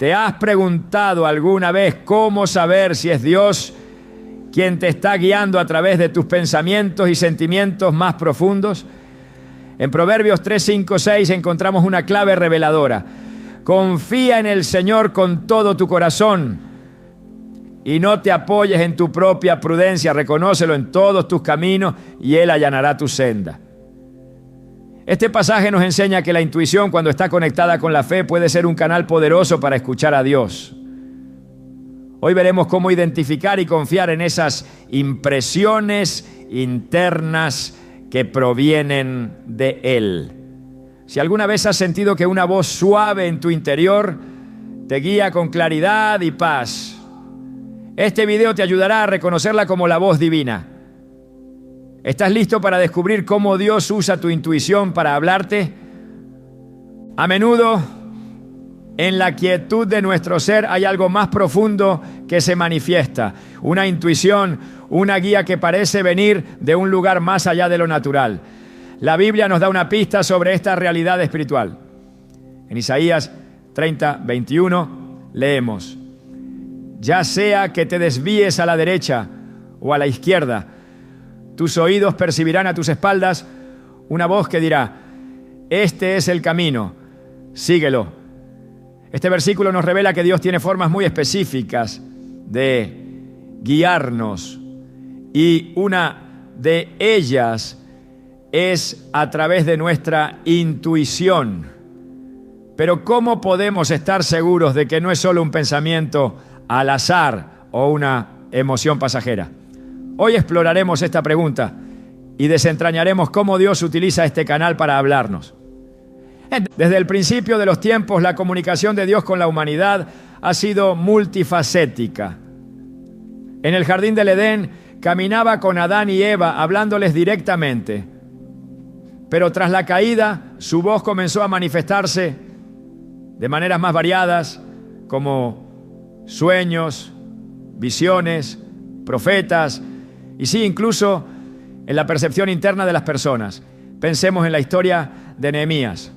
¿Te has preguntado alguna vez cómo saber si es Dios quien te está guiando a través de tus pensamientos y sentimientos más profundos? En Proverbios 3, 5, 6 encontramos una clave reveladora. Confía en el Señor con todo tu corazón y no te apoyes en tu propia prudencia. Reconócelo en todos tus caminos y Él allanará tu senda. Este pasaje nos enseña que la intuición, cuando está conectada con la fe, puede ser un canal poderoso para escuchar a Dios. Hoy veremos cómo identificar y confiar en esas impresiones internas que provienen de Él. Si alguna vez has sentido que una voz suave en tu interior te guía con claridad y paz, este video te ayudará a reconocerla como la voz divina. ¿Estás listo para descubrir cómo Dios usa tu intuición para hablarte? A menudo, en la quietud de nuestro ser hay algo más profundo que se manifiesta. Una intuición, una guía que parece venir de un lugar más allá de lo natural. La Biblia nos da una pista sobre esta realidad espiritual. En Isaías 30, 21 leemos: ya sea que te desvíes a la derecha o a la izquierda, tus oídos percibirán a tus espaldas una voz que dirá: este es el camino, síguelo. Este versículo nos revela que Dios tiene formas muy específicas de guiarnos, y una de ellas es a través de nuestra intuición. Pero ¿cómo podemos estar seguros de que no es solo un pensamiento al azar o una emoción pasajera? Hoy exploraremos esta pregunta y desentrañaremos cómo Dios utiliza este canal para hablarnos. Desde el principio de los tiempos, la comunicación de Dios con la humanidad ha sido multifacética. En el jardín del Edén, caminaba con Adán y Eva hablándoles directamente. Pero tras la caída, su voz comenzó a manifestarse de maneras más variadas, como sueños, visiones, profetas, y sí, incluso en la percepción interna de las personas. Pensemos en la historia de Nehemías.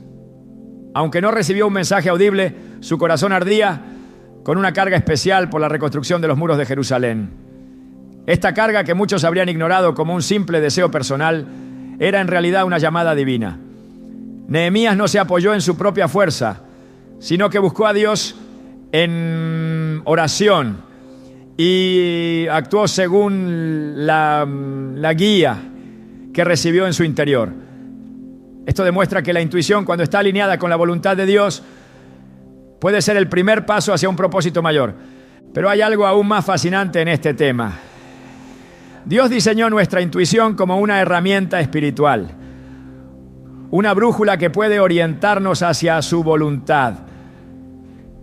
Aunque no recibió un mensaje audible, su corazón ardía con una carga especial por la reconstrucción de los muros de Jerusalén. Esta carga, que muchos habrían ignorado como un simple deseo personal, era en realidad una llamada divina. Nehemías no se apoyó en su propia fuerza, sino que buscó a Dios en oración y actuó según la guía que recibió en su interior. Esto demuestra que la intuición, cuando está alineada con la voluntad de Dios, puede ser el primer paso hacia un propósito mayor. Pero hay algo aún más fascinante en este tema. Dios diseñó nuestra intuición como una herramienta espiritual, una brújula que puede orientarnos hacia su voluntad.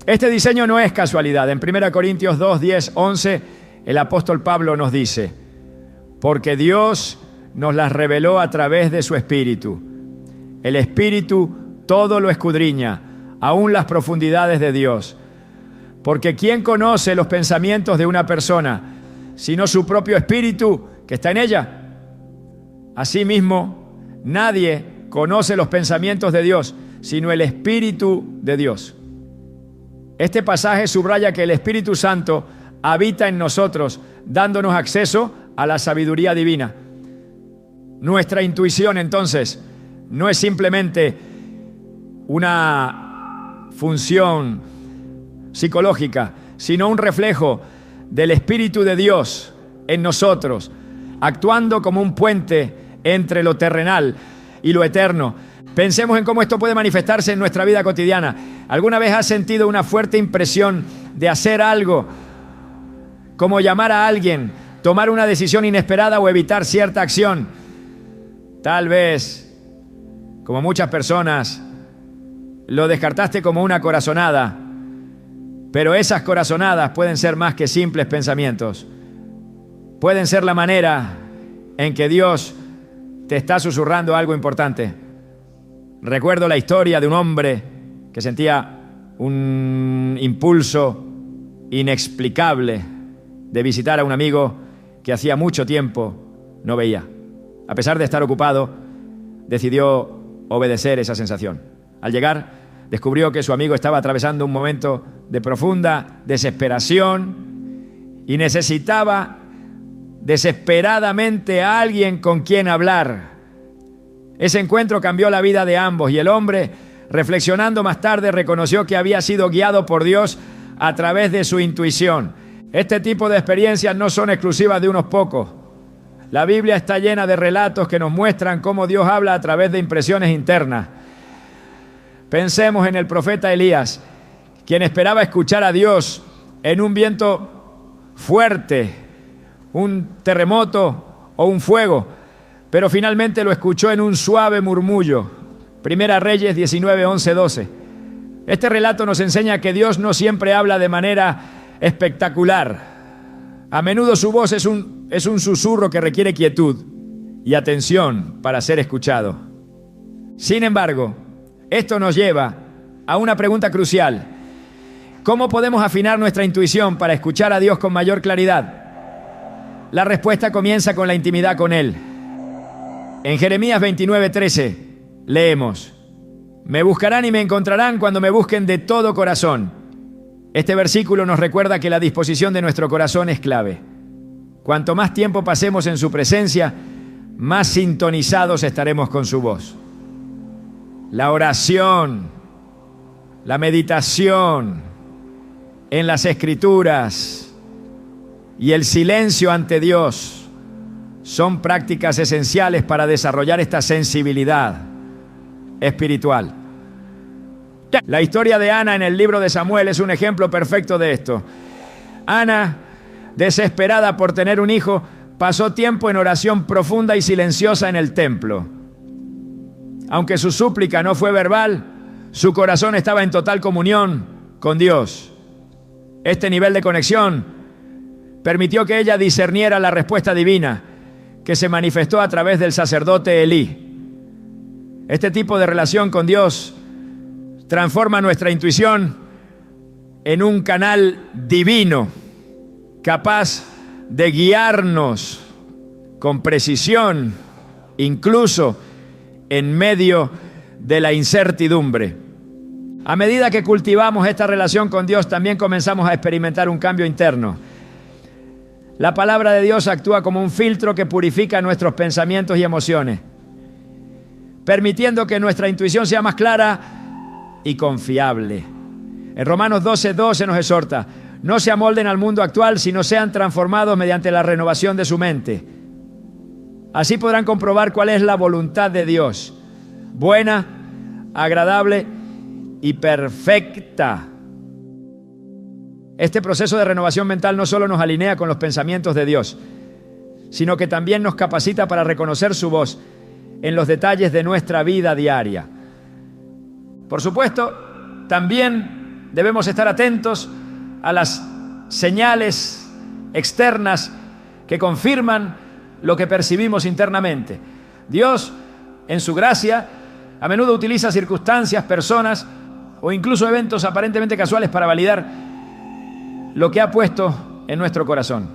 Este diseño no es casualidad. En 1 Corintios 2, 10, 11, el apóstol Pablo nos dice: porque Dios nos las reveló a través de su Espíritu. El Espíritu todo lo escudriña, aún las profundidades de Dios. Porque ¿quién conoce los pensamientos de una persona, sino su propio espíritu que está en ella? Asimismo, nadie conoce los pensamientos de Dios, sino el Espíritu de Dios. Este pasaje subraya que el Espíritu Santo habita en nosotros, dándonos acceso a la sabiduría divina. Nuestra intuición, entonces, no es simplemente una función psicológica, sino un reflejo del Espíritu de Dios en nosotros, actuando como un puente entre lo terrenal y lo eterno. Pensemos en cómo esto puede manifestarse en nuestra vida cotidiana. ¿Alguna vez has sentido una fuerte impresión de hacer algo, como llamar a alguien, tomar una decisión inesperada o evitar cierta acción? Tal vez, como muchas personas, lo descartaste como una corazonada, pero esas corazonadas pueden ser más que simples pensamientos. Pueden ser la manera en que Dios te está susurrando algo importante. Recuerdo la historia de un hombre que sentía un impulso inexplicable de visitar a un amigo que hacía mucho tiempo no veía. A pesar de estar ocupado, decidió obedecer esa sensación. Al llegar, Descubrió que su amigo estaba atravesando un momento de profunda desesperación y necesitaba desesperadamente a alguien con quien hablar. Ese encuentro cambió la vida de ambos y el hombre, reflexionando más tarde, reconoció que había sido guiado por Dios a través de su intuición. Este tipo de experiencias no son exclusivas de unos pocos. La Biblia está llena de relatos que nos muestran cómo Dios habla a través de impresiones internas. Pensemos en el profeta Elías, quien esperaba escuchar a Dios en un viento fuerte, un terremoto o un fuego, pero finalmente lo escuchó en un suave murmullo. Primera Reyes 19, 11, 12. Este relato nos enseña que Dios no siempre habla de manera espectacular. A menudo su voz es un susurro que requiere quietud y atención para ser escuchado. Sin embargo, esto nos lleva a una pregunta crucial. ¿Cómo podemos afinar nuestra intuición para escuchar a Dios con mayor claridad? La respuesta comienza con la intimidad con Él. En Jeremías 29:13 leemos: me buscarán y me encontrarán cuando me busquen de todo corazón. Este versículo nos recuerda que la disposición de nuestro corazón es clave. Cuanto más tiempo pasemos en su presencia, más sintonizados estaremos con su voz. La oración, la meditación en las Escrituras y el silencio ante Dios son prácticas esenciales para desarrollar esta sensibilidad espiritual. La historia de Ana en el libro de Samuel es un ejemplo perfecto de esto. Ana, desesperada por tener un hijo, pasó tiempo en oración profunda y silenciosa en el templo. Aunque su súplica no fue verbal, su corazón estaba en total comunión con Dios. Este nivel de conexión permitió que ella discerniera la respuesta divina que se manifestó a través del sacerdote Elí. Este tipo de relación con Dios transforma nuestra intuición en un canal divino, capaz de guiarnos con precisión, incluso en medio de la incertidumbre. A medida que cultivamos esta relación con Dios, también comenzamos a experimentar un cambio interno. La palabra de Dios actúa como un filtro que purifica nuestros pensamientos y emociones, permitiendo que nuestra intuición sea más clara y confiable. En Romanos 12:12 nos exhorta: no se amolden al mundo actual, sino sean transformados mediante la renovación de su mente. Así podrán comprobar cuál es la voluntad de Dios, buena, agradable y perfecta. Este proceso de renovación mental no solo nos alinea con los pensamientos de Dios, sino que también nos capacita para reconocer su voz en los detalles de nuestra vida diaria. Por supuesto, también debemos estar atentos a las señales externas que confirman lo que percibimos internamente. Dios, en su gracia, a menudo utiliza circunstancias, personas o incluso eventos aparentemente casuales para validar lo que ha puesto en nuestro corazón.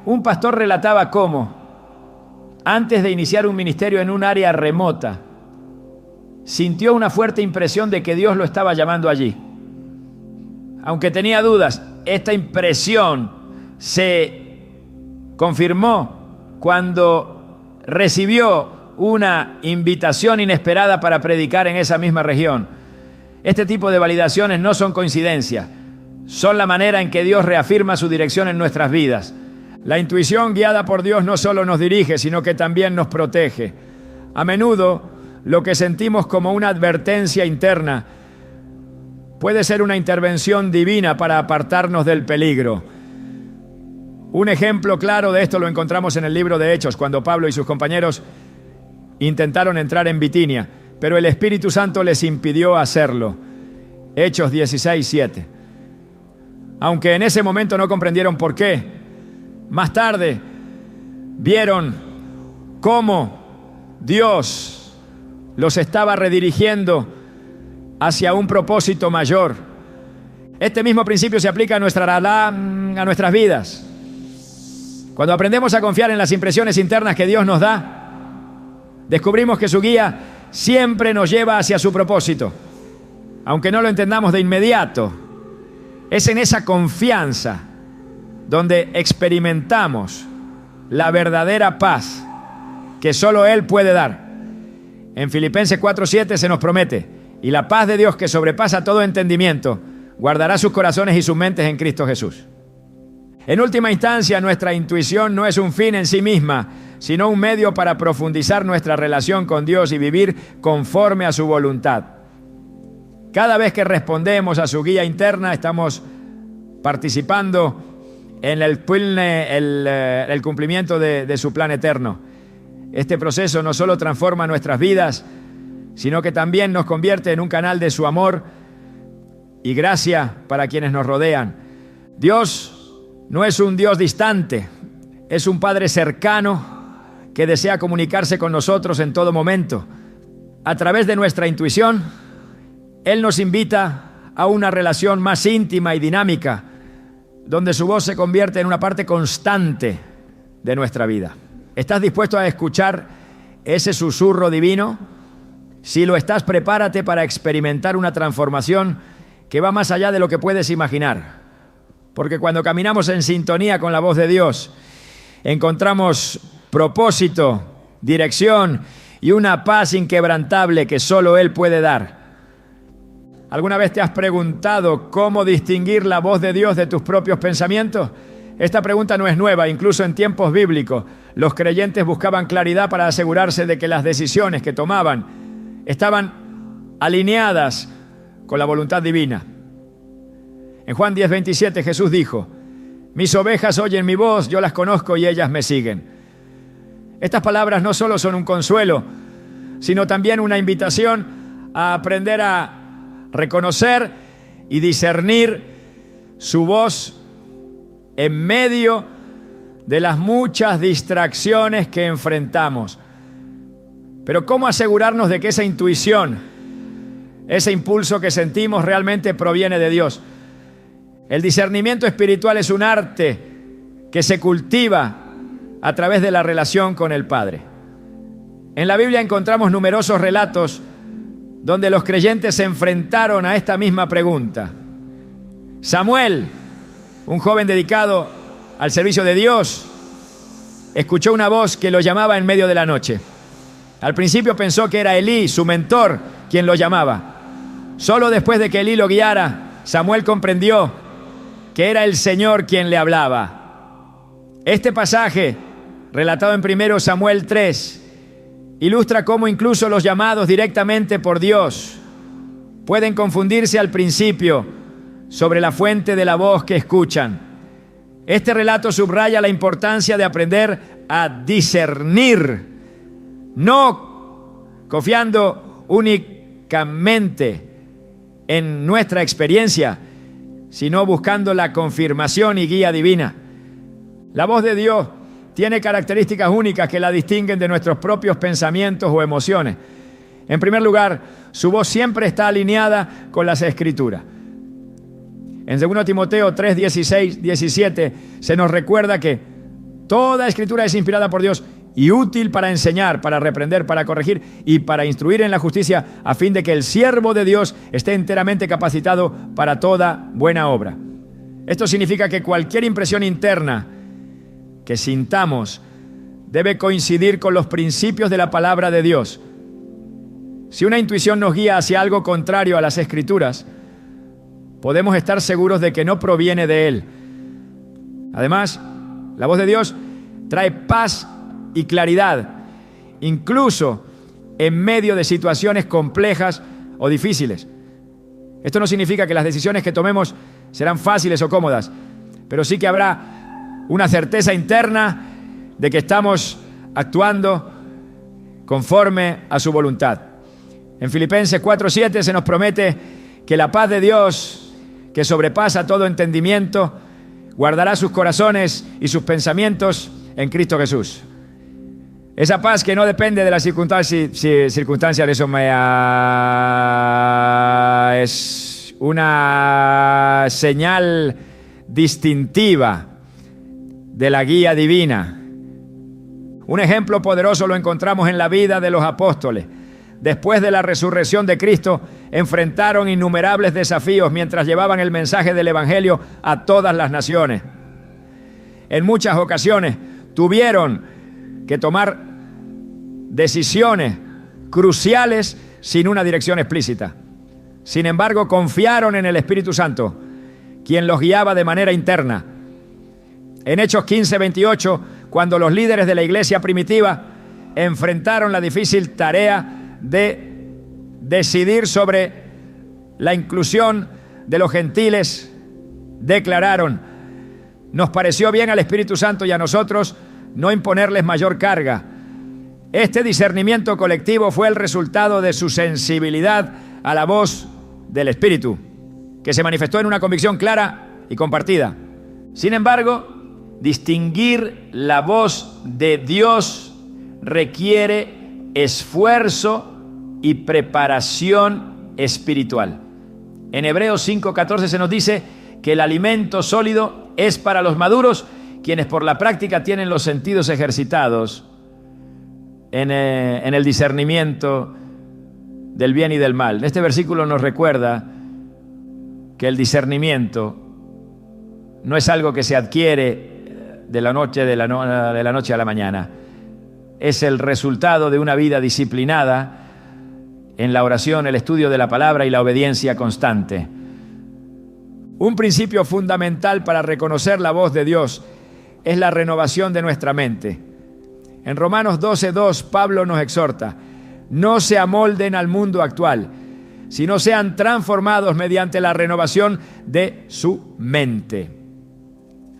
Un pastor relataba cómo, antes de iniciar un ministerio en un área remota, sintió una fuerte impresión de que Dios lo estaba llamando allí. Aunque tenía dudas, esta impresión se confirmó cuando recibió una invitación inesperada para predicar en esa misma región. Este tipo de validaciones no son coincidencias, son la manera en que Dios reafirma su dirección en nuestras vidas. La intuición guiada por Dios no solo nos dirige, sino que también nos protege. A menudo, lo que sentimos como una advertencia interna puede ser una intervención divina para apartarnos del peligro. Un ejemplo claro de esto lo encontramos en el libro de Hechos, cuando Pablo y sus compañeros intentaron entrar en Bitinia, pero el Espíritu Santo les impidió hacerlo. Hechos 16:7. Aunque en ese momento no comprendieron por qué, más tarde vieron cómo Dios los estaba redirigiendo hacia un propósito mayor. Este mismo principio se aplica a nuestras vidas. Cuando aprendemos a confiar en las impresiones internas que Dios nos da, descubrimos que su guía siempre nos lleva hacia su propósito. aunque no lo entendamos de inmediato. Es en esa confianza donde experimentamos la verdadera paz que solo Él puede dar. En Filipenses 4:7 se nos promete: y la paz de Dios, que sobrepasa todo entendimiento, guardará sus corazones y sus mentes en Cristo Jesús. En última instancia, nuestra intuición no es un fin en sí misma, sino un medio para profundizar nuestra relación con Dios y vivir conforme a su voluntad. Cada vez que respondemos a su guía interna, estamos participando en el cumplimiento de su plan eterno. Este proceso no solo transforma nuestras vidas, sino que también nos convierte en un canal de su amor y gracia para quienes nos rodean. Dios no es un Dios distante, es un Padre cercano que desea comunicarse con nosotros en todo momento. A través de nuestra intuición, Él nos invita a una relación más íntima y dinámica, donde su voz se convierte en una parte constante de nuestra vida. ¿Estás dispuesto a escuchar ese susurro divino? Si lo estás, prepárate para experimentar una transformación que va más allá de lo que puedes imaginar. Porque cuando caminamos en sintonía con la voz de Dios, encontramos propósito, dirección y una paz inquebrantable que solo Él puede dar. ¿Alguna vez te has preguntado cómo distinguir la voz de Dios de tus propios pensamientos? Esta pregunta no es nueva. Incluso en tiempos bíblicos, los creyentes buscaban claridad para asegurarse de que las decisiones que tomaban estaban alineadas con la voluntad divina. En Juan 10:27 Jesús dijo: mis ovejas oyen mi voz, yo las conozco y ellas me siguen. Estas palabras no solo son un consuelo, sino también una invitación a aprender a reconocer y discernir su voz en medio de las muchas distracciones que enfrentamos. Pero ¿cómo asegurarnos de que esa intuición, ese impulso que sentimos, realmente proviene de Dios? El discernimiento espiritual es un arte que se cultiva a través de la relación con el Padre. En la Biblia encontramos numerosos relatos donde los creyentes se enfrentaron a esta misma pregunta. Samuel, un joven dedicado al servicio de Dios, escuchó una voz que lo llamaba en medio de la noche. Al principio pensó que era Elí, su mentor, quien lo llamaba. Solo después de que Elí lo guiara, Samuel comprendió que era el Señor quien le hablaba. Este pasaje, relatado en 1 Samuel 3, ilustra cómo incluso los llamados directamente por Dios pueden confundirse al principio sobre la fuente de la voz que escuchan. Este relato subraya la importancia de aprender a discernir, no confiando únicamente en nuestra experiencia, sino buscando la confirmación y guía divina. La voz de Dios tiene características únicas que la distinguen de nuestros propios pensamientos o emociones. En primer lugar, su voz siempre está alineada con las Escrituras. En 2 Timoteo 3, 16, 17 se nos recuerda que toda Escritura es inspirada por Dios y útil para enseñar, para reprender, para corregir y para instruir en la justicia, a fin de que el siervo de Dios esté enteramente capacitado para toda buena obra. Esto significa que cualquier impresión interna que sintamos debe coincidir con los principios de la palabra de Dios. Si una intuición nos guía hacia algo contrario a las Escrituras, podemos estar seguros de que no proviene de Él. Además, la voz de Dios trae paz y claridad, incluso en medio de situaciones complejas o difíciles. Esto no significa que las decisiones que tomemos serán fáciles o cómodas, pero sí que habrá una certeza interna de que estamos actuando conforme a su voluntad. En Filipenses 4:7 se nos promete que la paz de Dios, que sobrepasa todo entendimiento, guardará sus corazones y sus pensamientos en Cristo Jesús. Esa paz que no depende de las circunstancias, eso es una señal distintiva de la guía divina. Un ejemplo poderoso lo encontramos en la vida de los apóstoles. Después de la resurrección de Cristo, enfrentaron innumerables desafíos mientras llevaban el mensaje del Evangelio a todas las naciones. En muchas ocasiones tuvieron que tomar decisiones cruciales sin una dirección explícita. Sin embargo, confiaron en el Espíritu Santo, quien los guiaba de manera interna. En Hechos 15:28, cuando los líderes de la iglesia primitiva enfrentaron la difícil tarea de decidir sobre la inclusión de los gentiles, declararon: nos pareció bien al Espíritu Santo y a nosotros no imponerles mayor carga. Este discernimiento colectivo fue el resultado de su sensibilidad a la voz del Espíritu, que se manifestó en una convicción clara y compartida. Sin embargo, distinguir la voz de Dios requiere esfuerzo y preparación espiritual. En Hebreos 5:14 se nos dice que el alimento sólido es para los maduros, quienes por la práctica tienen los sentidos ejercitados en el discernimiento del bien y del mal. Este versículo nos recuerda que el discernimiento no es algo que se adquiere de la noche a la mañana. Es el resultado de una vida disciplinada en la oración, el estudio de la palabra y la obediencia constante. Un principio fundamental para reconocer la voz de Dios es la renovación de nuestra mente. En Romanos 12:2, Pablo nos exhorta: no se amolden al mundo actual, sino sean transformados mediante la renovación de su mente.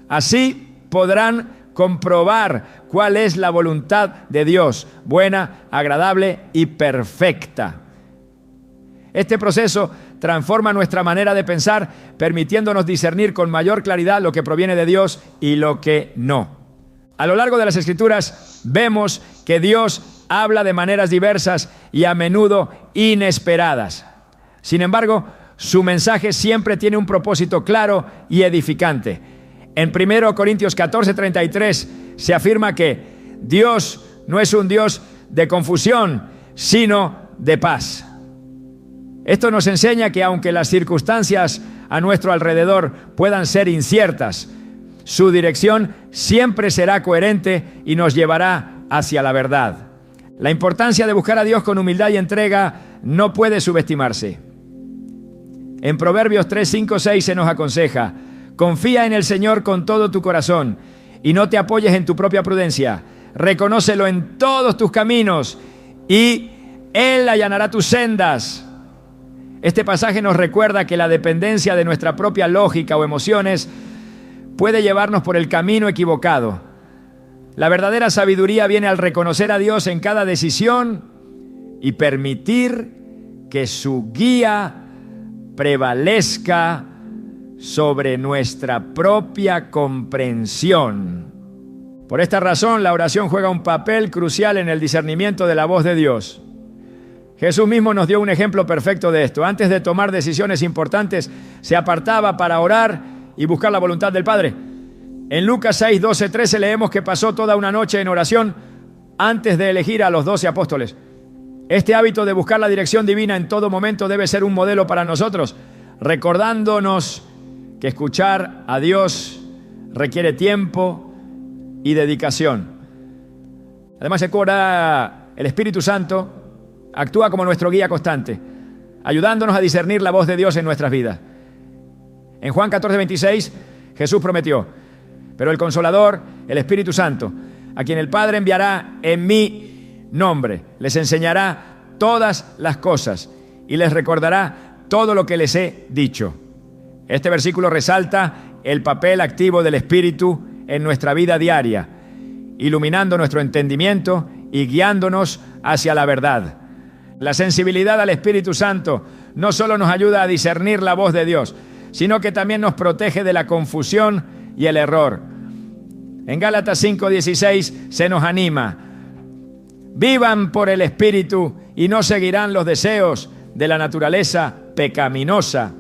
Así podrán comprobar cuál es la voluntad de Dios, buena, agradable y perfecta. Este proceso transforma nuestra manera de pensar, permitiéndonos discernir con mayor claridad lo que proviene de Dios y lo que no. A lo largo de las Escrituras vemos que Dios habla de maneras diversas y a menudo inesperadas. Sin embargo, su mensaje siempre tiene un propósito claro y edificante. En 1 Corintios 14:33 se afirma que Dios no es un Dios de confusión, sino de paz. Esto nos enseña que aunque las circunstancias a nuestro alrededor puedan ser inciertas, su dirección siempre será coherente y nos llevará hacia la verdad. La importancia de buscar a Dios con humildad y entrega no puede subestimarse. En Proverbios 3, 5, 6 se nos aconseja: confía en el Señor con todo tu corazón y no te apoyes en tu propia prudencia. Reconócelo en todos tus caminos y Él allanará tus sendas. Este pasaje nos recuerda que la dependencia de nuestra propia lógica o emociones puede llevarnos por el camino equivocado. La verdadera sabiduría viene al reconocer a Dios en cada decisión y permitir que su guía prevalezca sobre nuestra propia comprensión. Por esta razón, la oración juega un papel crucial en el discernimiento de la voz de Dios. Jesús mismo nos dio un ejemplo perfecto de esto. Antes de tomar decisiones importantes, se apartaba para orar y buscar la voluntad del Padre. En Lucas 6, 12, 13 leemos que pasó toda una noche en oración antes de elegir a los 12 apóstoles. Este hábito de buscar la dirección divina en todo momento debe ser un modelo para nosotros, recordándonos que escuchar a Dios requiere tiempo y dedicación. Además, el Espíritu Santo actúa como nuestro guía constante, ayudándonos a discernir la voz de Dios en nuestras vidas. En Juan 14:26, Jesús prometió: pero el Consolador, el Espíritu Santo, a quien el Padre enviará en mi nombre, les enseñará todas las cosas y les recordará todo lo que les he dicho. Este versículo resalta el papel activo del Espíritu en nuestra vida diaria, iluminando nuestro entendimiento y guiándonos hacia la verdad. La sensibilidad al Espíritu Santo no solo nos ayuda a discernir la voz de Dios, sino que también nos protege de la confusión y el error. En Gálatas 5:16 se nos anima: vivan por el Espíritu y no seguirán los deseos de la naturaleza pecaminosa.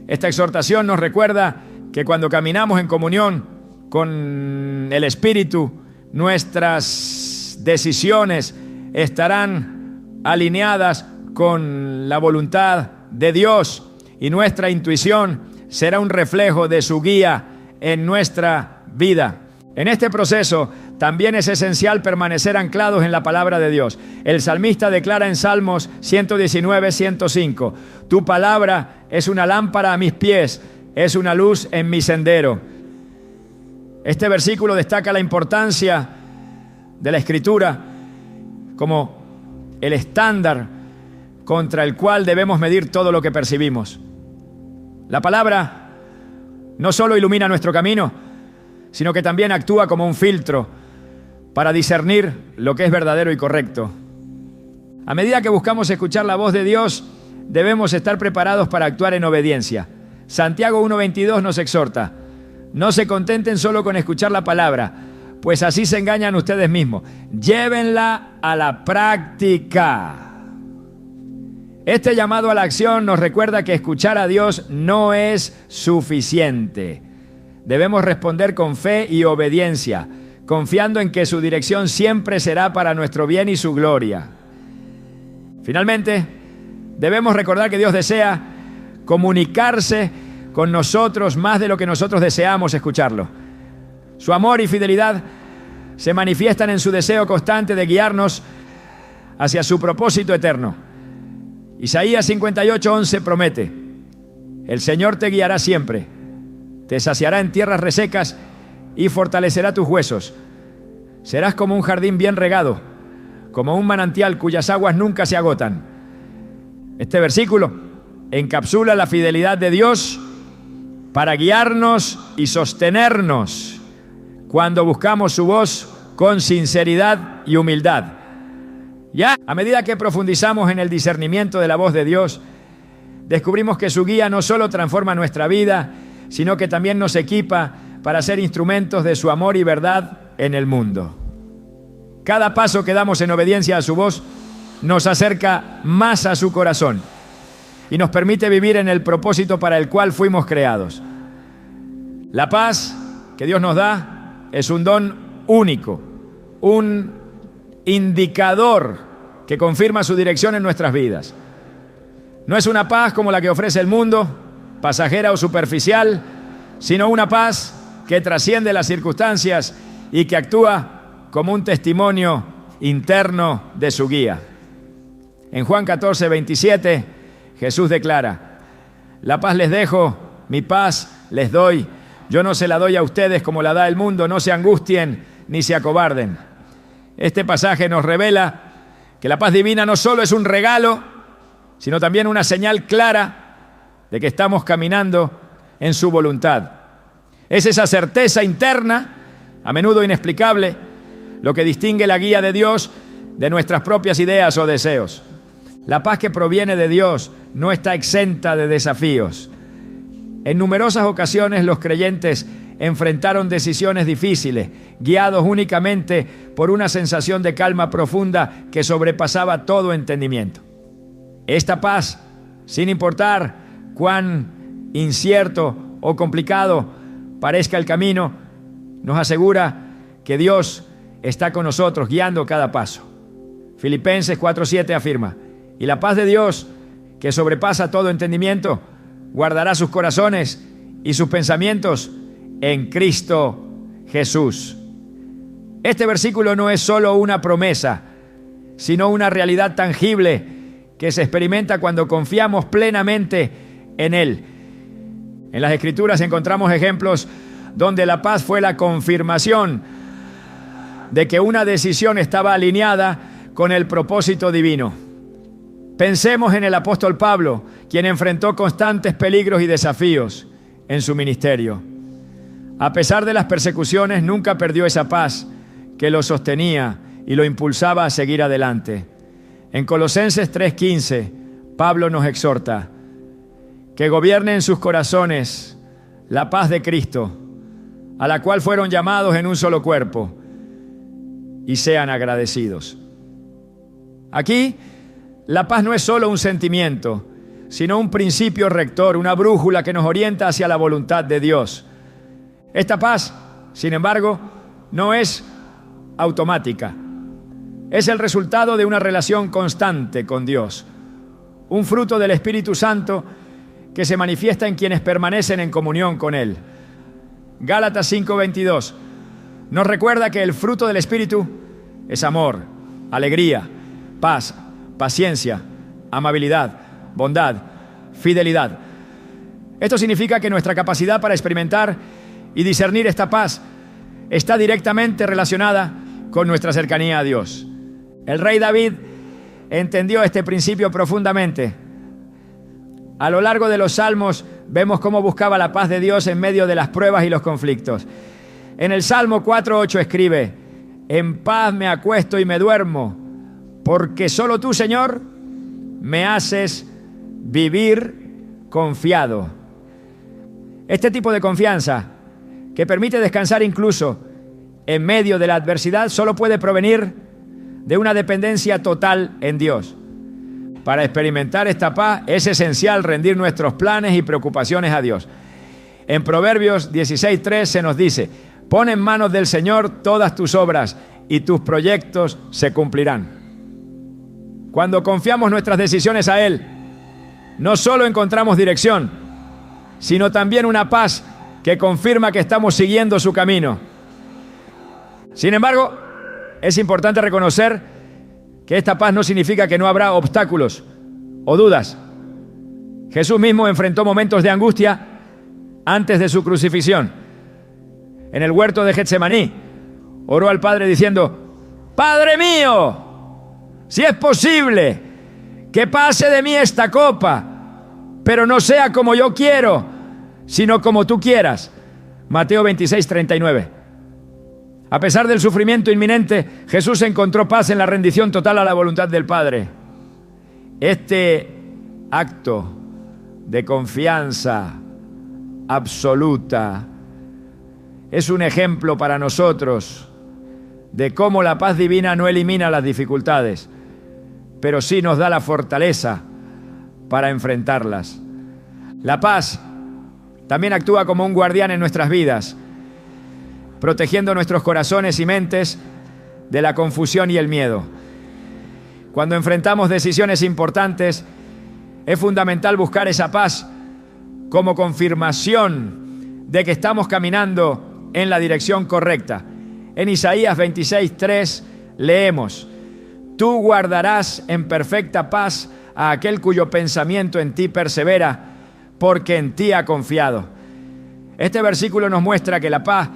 Esta exhortación nos recuerda que cuando caminamos en comunión con el Espíritu, nuestras decisiones estarán alineadas con la voluntad de Dios y nuestra intuición será un reflejo de su guía en nuestra vida. En este proceso también es esencial permanecer anclados en la palabra de Dios. El salmista declara en Salmos 119, 105, tu palabra es una lámpara a mis pies, es una luz en mi sendero. Este versículo destaca la importancia de la Escritura como el estándar contra el cual debemos medir todo lo que percibimos. La palabra no solo ilumina nuestro camino, sino que también actúa como un filtro para discernir lo que es verdadero y correcto. A medida que buscamos escuchar la voz de Dios, debemos estar preparados para actuar en obediencia. Santiago 1:22 nos exhorta: no se contenten solo con escuchar la palabra, pues así se engañan ustedes mismos. Llévenla a la práctica. Este llamado a la acción nos recuerda que escuchar a Dios no es suficiente. Debemos responder con fe y obediencia, confiando en que su dirección siempre será para nuestro bien y su gloria. Finalmente, debemos recordar que Dios desea comunicarse con nosotros más de lo que nosotros deseamos escucharlo. Su amor y fidelidad se manifiestan en su deseo constante de guiarnos hacia su propósito eterno. Isaías 58:11 promete: el Señor te guiará siempre, te saciará en tierras resecas y fortalecerá tus huesos. Serás como un jardín bien regado, como un manantial cuyas aguas nunca se agotan. Este versículo encapsula la fidelidad de Dios para guiarnos y sostenernos cuando buscamos su voz con sinceridad y humildad. Ya, a medida que profundizamos en el discernimiento de la voz de Dios, descubrimos que su guía no solo transforma nuestra vida, sino que también nos equipa para ser instrumentos de su amor y verdad en el mundo. Cada paso que damos en obediencia a su voz nos acerca más a su corazón y nos permite vivir en el propósito para el cual fuimos creados. La paz que Dios nos da es un don único, un indicador que confirma su dirección en nuestras vidas. No es una paz como la que ofrece el mundo, pasajera o superficial, sino una paz que trasciende las circunstancias y que actúa como un testimonio interno de su guía. En Juan 14:27, Jesús declara: la paz les dejo, mi paz les doy. Yo no se la doy a ustedes como la da el mundo, no se angustien ni se acobarden. Este pasaje nos revela que la paz divina no solo es un regalo, sino también una señal clara de que estamos caminando en su voluntad. Es esa certeza interna, a menudo inexplicable, lo que distingue la guía de Dios de nuestras propias ideas o deseos. La paz que proviene de Dios no está exenta de desafíos. En numerosas ocasiones los creyentes enfrentaron decisiones difíciles, guiados únicamente por una sensación de calma profunda que sobrepasaba todo entendimiento. Esta paz, sin importar cuán incierto o complicado parezca el camino, nos asegura que Dios está con nosotros guiando cada paso. Filipenses 4:7 afirma: y la paz de Dios, que sobrepasa todo entendimiento, guardará sus corazones y sus pensamientos en Cristo Jesús. Este versículo no es solo una promesa, sino una realidad tangible que se experimenta cuando confiamos plenamente en Él. En las Escrituras encontramos ejemplos donde la paz fue la confirmación de que una decisión estaba alineada con el propósito divino. Pensemos en el apóstol Pablo, quien enfrentó constantes peligros y desafíos en su ministerio. A pesar de las persecuciones, nunca perdió esa paz que lo sostenía y lo impulsaba a seguir adelante. En Colosenses 3:15, Pablo nos exhorta que gobierne en sus corazones la paz de Cristo, a la cual fueron llamados en un solo cuerpo, y sean agradecidos. Aquí, la paz no es solo un sentimiento, sino un principio rector, una brújula que nos orienta hacia la voluntad de Dios. Esta paz, sin embargo, no es automática. Es el resultado de una relación constante con Dios. un fruto del Espíritu Santo que se manifiesta en quienes permanecen en comunión con Él. Gálatas 5:22 nos recuerda que el fruto del Espíritu es amor, alegría, paz, paciencia, amabilidad, bondad, fidelidad. Esto significa que nuestra capacidad para experimentar y discernir esta paz está directamente relacionada con nuestra cercanía a Dios. El rey David entendió este principio profundamente. A lo largo de los salmos vemos cómo buscaba la paz de Dios en medio de las pruebas y los conflictos. En el Salmo 4:8 escribe: en paz me acuesto y me duermo, porque solo tú, Señor, me haces vivir confiado. Este tipo de confianza, que permite descansar incluso en medio de la adversidad, solo puede provenir de una dependencia total en Dios. Para experimentar esta paz es esencial rendir nuestros planes y preocupaciones a Dios. En Proverbios 16:3 se nos dice: pon en manos del Señor todas tus obras y tus proyectos se cumplirán. Cuando confiamos nuestras decisiones a Él, no solo encontramos dirección, sino también una paz que confirma que estamos siguiendo su camino. Sin embargo, es importante reconocer que esta paz no significa que no habrá obstáculos o dudas. Jesús mismo enfrentó momentos de angustia antes de su crucifixión. En el huerto de Getsemaní, oró al Padre diciendo: Padre mío, si es posible, que pase de mí esta copa, pero no sea como yo quiero, sino como tú quieras. Mateo 26:39. A pesar del sufrimiento inminente, Jesús encontró paz en la rendición total a la voluntad del Padre. Este acto de confianza absoluta es un ejemplo para nosotros de cómo la paz divina no elimina las dificultades, pero sí nos da la fortaleza para enfrentarlas. La paz también actúa como un guardián en nuestras vidas, protegiendo nuestros corazones y mentes de la confusión y el miedo. Cuando enfrentamos decisiones importantes, es fundamental buscar esa paz como confirmación de que estamos caminando en la dirección correcta. En Isaías 26:3 leemos: tú guardarás en perfecta paz a aquel cuyo pensamiento en ti persevera, porque en ti ha confiado. Este versículo nos muestra que la paz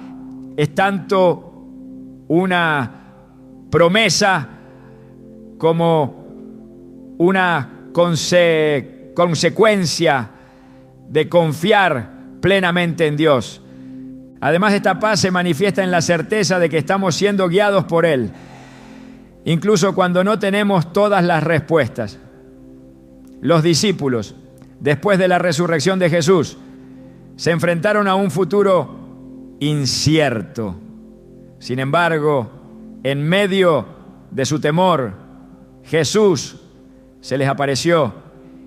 es tanto una promesa como una consecuencia de confiar plenamente en Dios. Además, esta paz se manifiesta en la certeza de que estamos siendo guiados por Él, incluso cuando no tenemos todas las respuestas. Los discípulos, después de la resurrección de Jesús, se enfrentaron a un futuro incierto. Sin embargo, en medio de su temor, Jesús se les apareció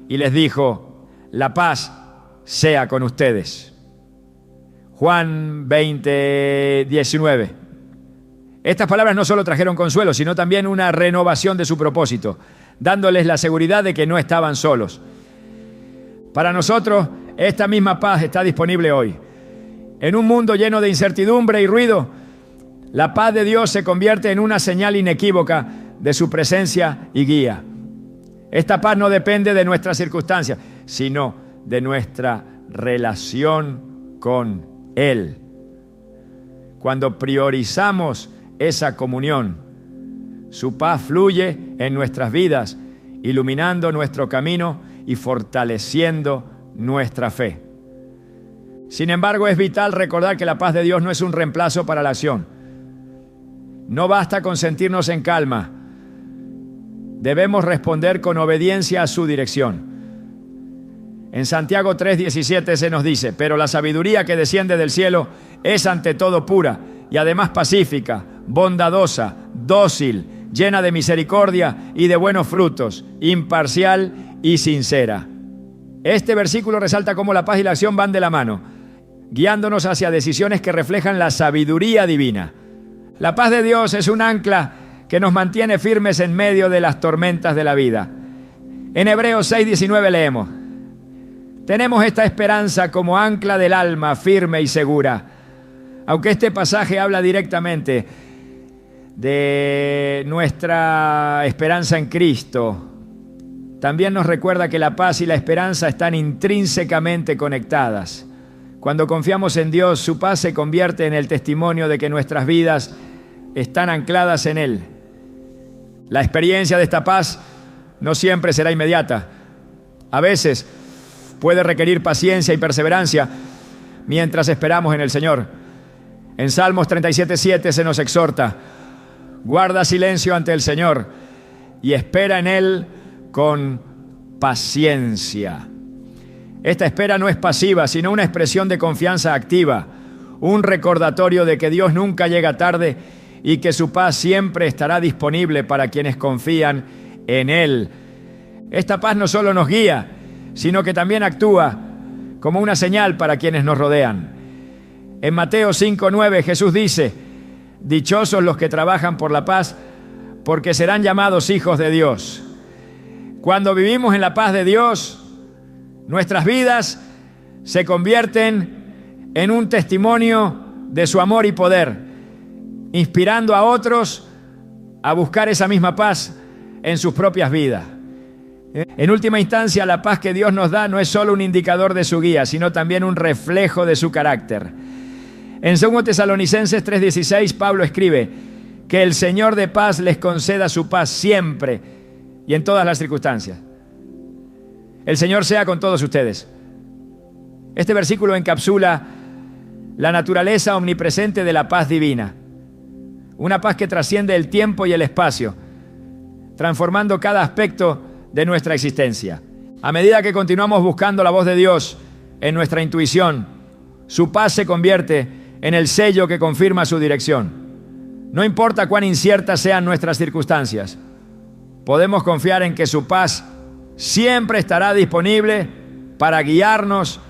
y les dijo: la paz sea con ustedes. Juan 20:19. Estas palabras no solo trajeron consuelo, sino también una renovación de su propósito, dándoles la seguridad de que no estaban solos. Para nosotros, esta misma paz está disponible hoy. En un mundo lleno de incertidumbre y ruido, la paz de Dios se convierte en una señal inequívoca de su presencia y guía. Esta paz no depende de nuestras circunstancias, sino de nuestra relación con Él. Cuando priorizamos esa comunión, su paz fluye en nuestras vidas, iluminando nuestro camino y fortaleciendo nuestra fe. Sin embargo, es vital recordar que la paz de Dios no es un reemplazo para la acción. No basta con sentirnos en calma. Debemos responder con obediencia a su dirección. En Santiago 3:17 se nos dice: pero la sabiduría que desciende del cielo es ante todo pura y además pacífica, bondadosa, dócil, llena de misericordia y de buenos frutos, imparcial y sincera. Este versículo resalta cómo la paz y la acción van de la mano, guiándonos hacia decisiones que reflejan la sabiduría divina. La paz de Dios es un ancla que nos mantiene firmes en medio de las tormentas de la vida. En Hebreos 6:19 leemos: tenemos esta esperanza como ancla del alma, firme y segura. Aunque este pasaje habla directamente de nuestra esperanza en Cristo, también nos recuerda que la paz y la esperanza están intrínsecamente conectadas. Cuando confiamos en Dios, su paz se convierte en el testimonio de que nuestras vidas están ancladas en Él. La experiencia de esta paz no siempre será inmediata. A veces puede requerir paciencia y perseverancia mientras esperamos en el Señor. En Salmos 37:7 se nos exhorta: guarda silencio ante el Señor y espera en Él con paciencia. Esta espera no es pasiva, sino una expresión de confianza activa, un recordatorio de que Dios nunca llega tarde y que su paz siempre estará disponible para quienes confían en Él. Esta paz no solo nos guía, sino que también actúa como una señal para quienes nos rodean. En Mateo 5:9 Jesús dice: dichosos los que trabajan por la paz, porque serán llamados hijos de Dios. Cuando vivimos en la paz de Dios, nuestras vidas se convierten en un testimonio de su amor y poder, inspirando a otros a buscar esa misma paz en sus propias vidas. En última instancia, la paz que Dios nos da no es solo un indicador de su guía, sino también un reflejo de su carácter. En 2 Tesalonicenses 3:16, Pablo escribe: que el Señor de paz les conceda su paz siempre y en todas las circunstancias. El Señor sea con todos ustedes. Este versículo encapsula la naturaleza omnipresente de la paz divina. Una paz que trasciende el tiempo y el espacio, transformando cada aspecto de nuestra existencia. A medida que continuamos buscando la voz de Dios en nuestra intuición, su paz se convierte en el sello que confirma su dirección. No importa cuán inciertas sean nuestras circunstancias, podemos confiar en que su paz siempre estará disponible para guiarnos,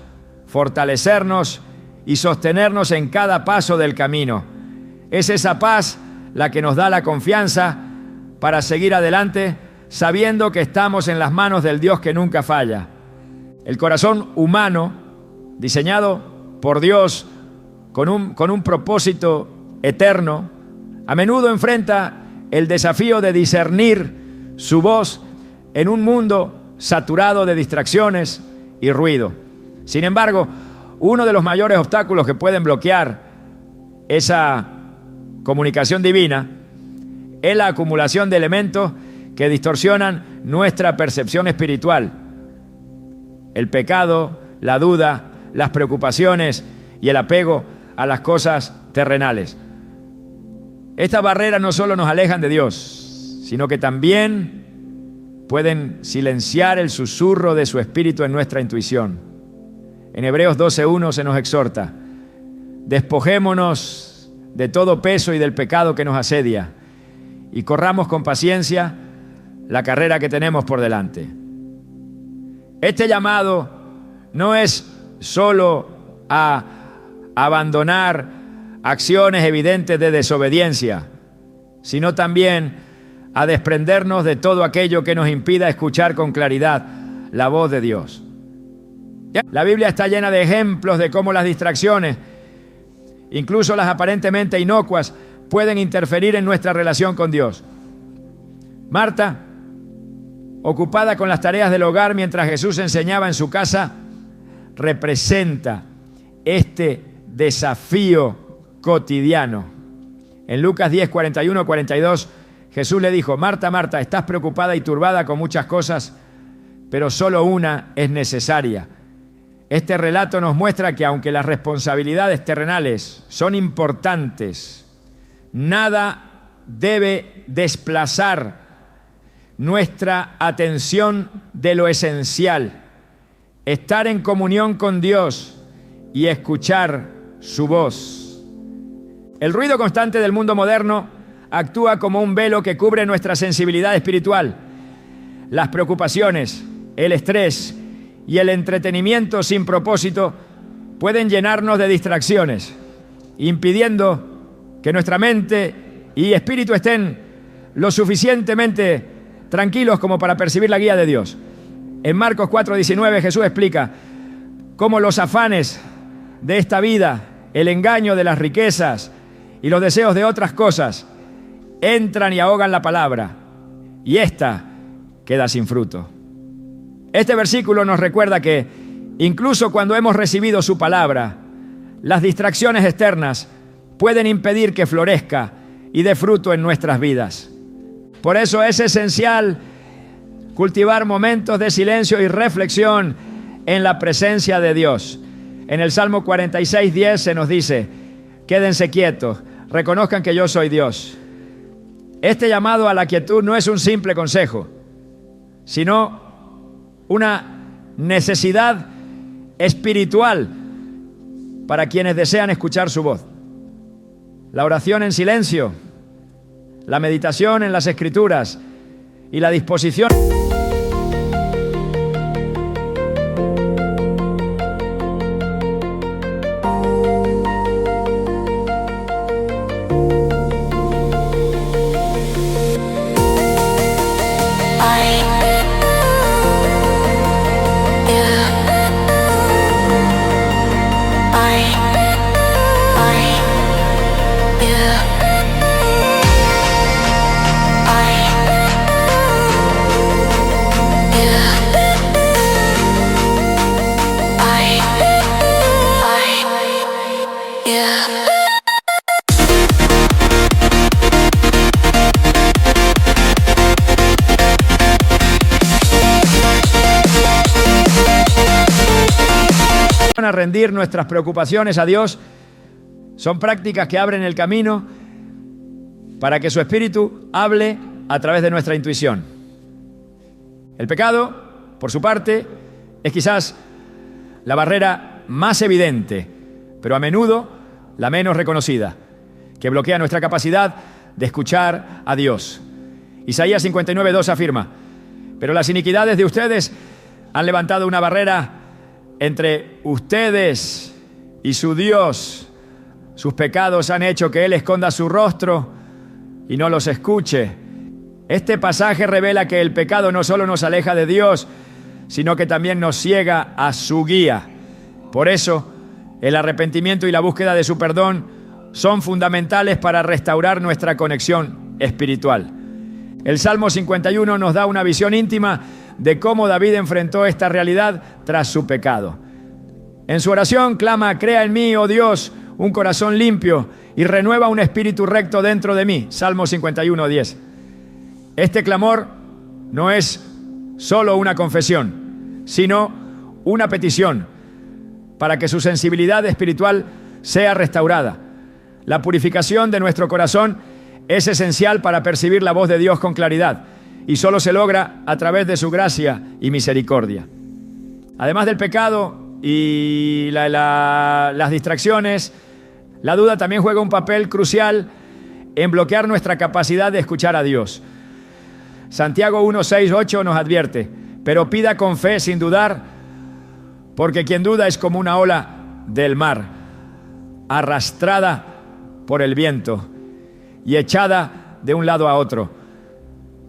fortalecernos y sostenernos en cada paso del camino. Es esa paz la que nos da la confianza para seguir adelante, sabiendo que estamos en las manos del Dios que nunca falla. El corazón humano, diseñado por Dios con un propósito eterno, a menudo enfrenta el desafío de discernir su voz en un mundo saturado de distracciones y ruido. Sin embargo, uno de los mayores obstáculos que pueden bloquear esa comunicación divina es la acumulación de elementos que distorsionan nuestra percepción espiritual. El pecado, la duda, las preocupaciones y el apego a las cosas terrenales. Estas barreras no solo nos alejan de Dios, sino que también pueden silenciar el susurro de su espíritu en nuestra intuición. En Hebreos 12:1 se nos exhorta: despojémonos de todo peso y del pecado que nos asedia y corramos con paciencia la carrera que tenemos por delante. Este llamado no es solo a abandonar acciones evidentes de desobediencia, sino también a desprendernos de todo aquello que nos impida escuchar con claridad la voz de Dios. La Biblia está llena de ejemplos de cómo las distracciones, incluso las aparentemente inocuas, pueden interferir en nuestra relación con Dios. Marta, ocupada con las tareas del hogar mientras Jesús enseñaba en su casa, representa este desafío cotidiano. En Lucas 10:41-42, Jesús le dijo: Marta, Marta, estás preocupada y turbada con muchas cosas, pero solo una es necesaria. Este relato nos muestra que aunque las responsabilidades terrenales son importantes, nada debe desplazar nuestra atención de lo esencial: estar en comunión con Dios y escuchar su voz. El ruido constante del mundo moderno actúa como un velo que cubre nuestra sensibilidad espiritual. Las preocupaciones, el estrés y el entretenimiento sin propósito pueden llenarnos de distracciones, impidiendo que nuestra mente y espíritu estén lo suficientemente tranquilos como para percibir la guía de Dios. En Marcos 4:19 Jesús explica cómo los afanes de esta vida, el engaño de las riquezas y los deseos de otras cosas entran y ahogan la palabra, y ésta queda sin fruto. Este versículo nos recuerda que incluso cuando hemos recibido su palabra, las distracciones externas pueden impedir que florezca y dé fruto en nuestras vidas. Por eso es esencial cultivar momentos de silencio y reflexión en la presencia de Dios. En el Salmo 46:10 se nos dice: quédense quietos, reconozcan que yo soy Dios. Este llamado a la quietud no es un simple consejo, sino una necesidad espiritual para quienes desean escuchar su voz. La oración en silencio, la meditación en las Escrituras y la disposición a rendir nuestras preocupaciones a Dios son prácticas que abren el camino para que su Espíritu hable a través de nuestra intuición. El pecado, por su parte, es quizás la barrera más evidente, pero a menudo la menos reconocida, que bloquea nuestra capacidad de escuchar a Dios. Isaías 59:2 afirma: pero las iniquidades de ustedes han levantado una barrera entre ustedes y su Dios. Sus pecados han hecho que Él esconda su rostro y no los escuche. Este pasaje revela que el pecado no solo nos aleja de Dios, sino que también nos ciega a su guía. Por eso, el arrepentimiento y la búsqueda de su perdón son fundamentales para restaurar nuestra conexión espiritual. El Salmo 51 nos da una visión íntima de cómo David enfrentó esta realidad tras su pecado. En su oración clama: crea en mí, oh Dios, un corazón limpio y renueva un espíritu recto dentro de mí. Salmo 51:10. Este clamor no es solo una confesión, sino una petición para que su sensibilidad espiritual sea restaurada. La purificación de nuestro corazón es esencial para percibir la voz de Dios con claridad, y solo se logra a través de su gracia y misericordia. Además del pecado y las distracciones, la duda también juega un papel crucial en bloquear nuestra capacidad de escuchar a Dios. Santiago 1:6-8 nos advierte: pero pida con fe sin dudar, porque quien duda es como una ola del mar, arrastrada por el viento y echada de un lado a otro.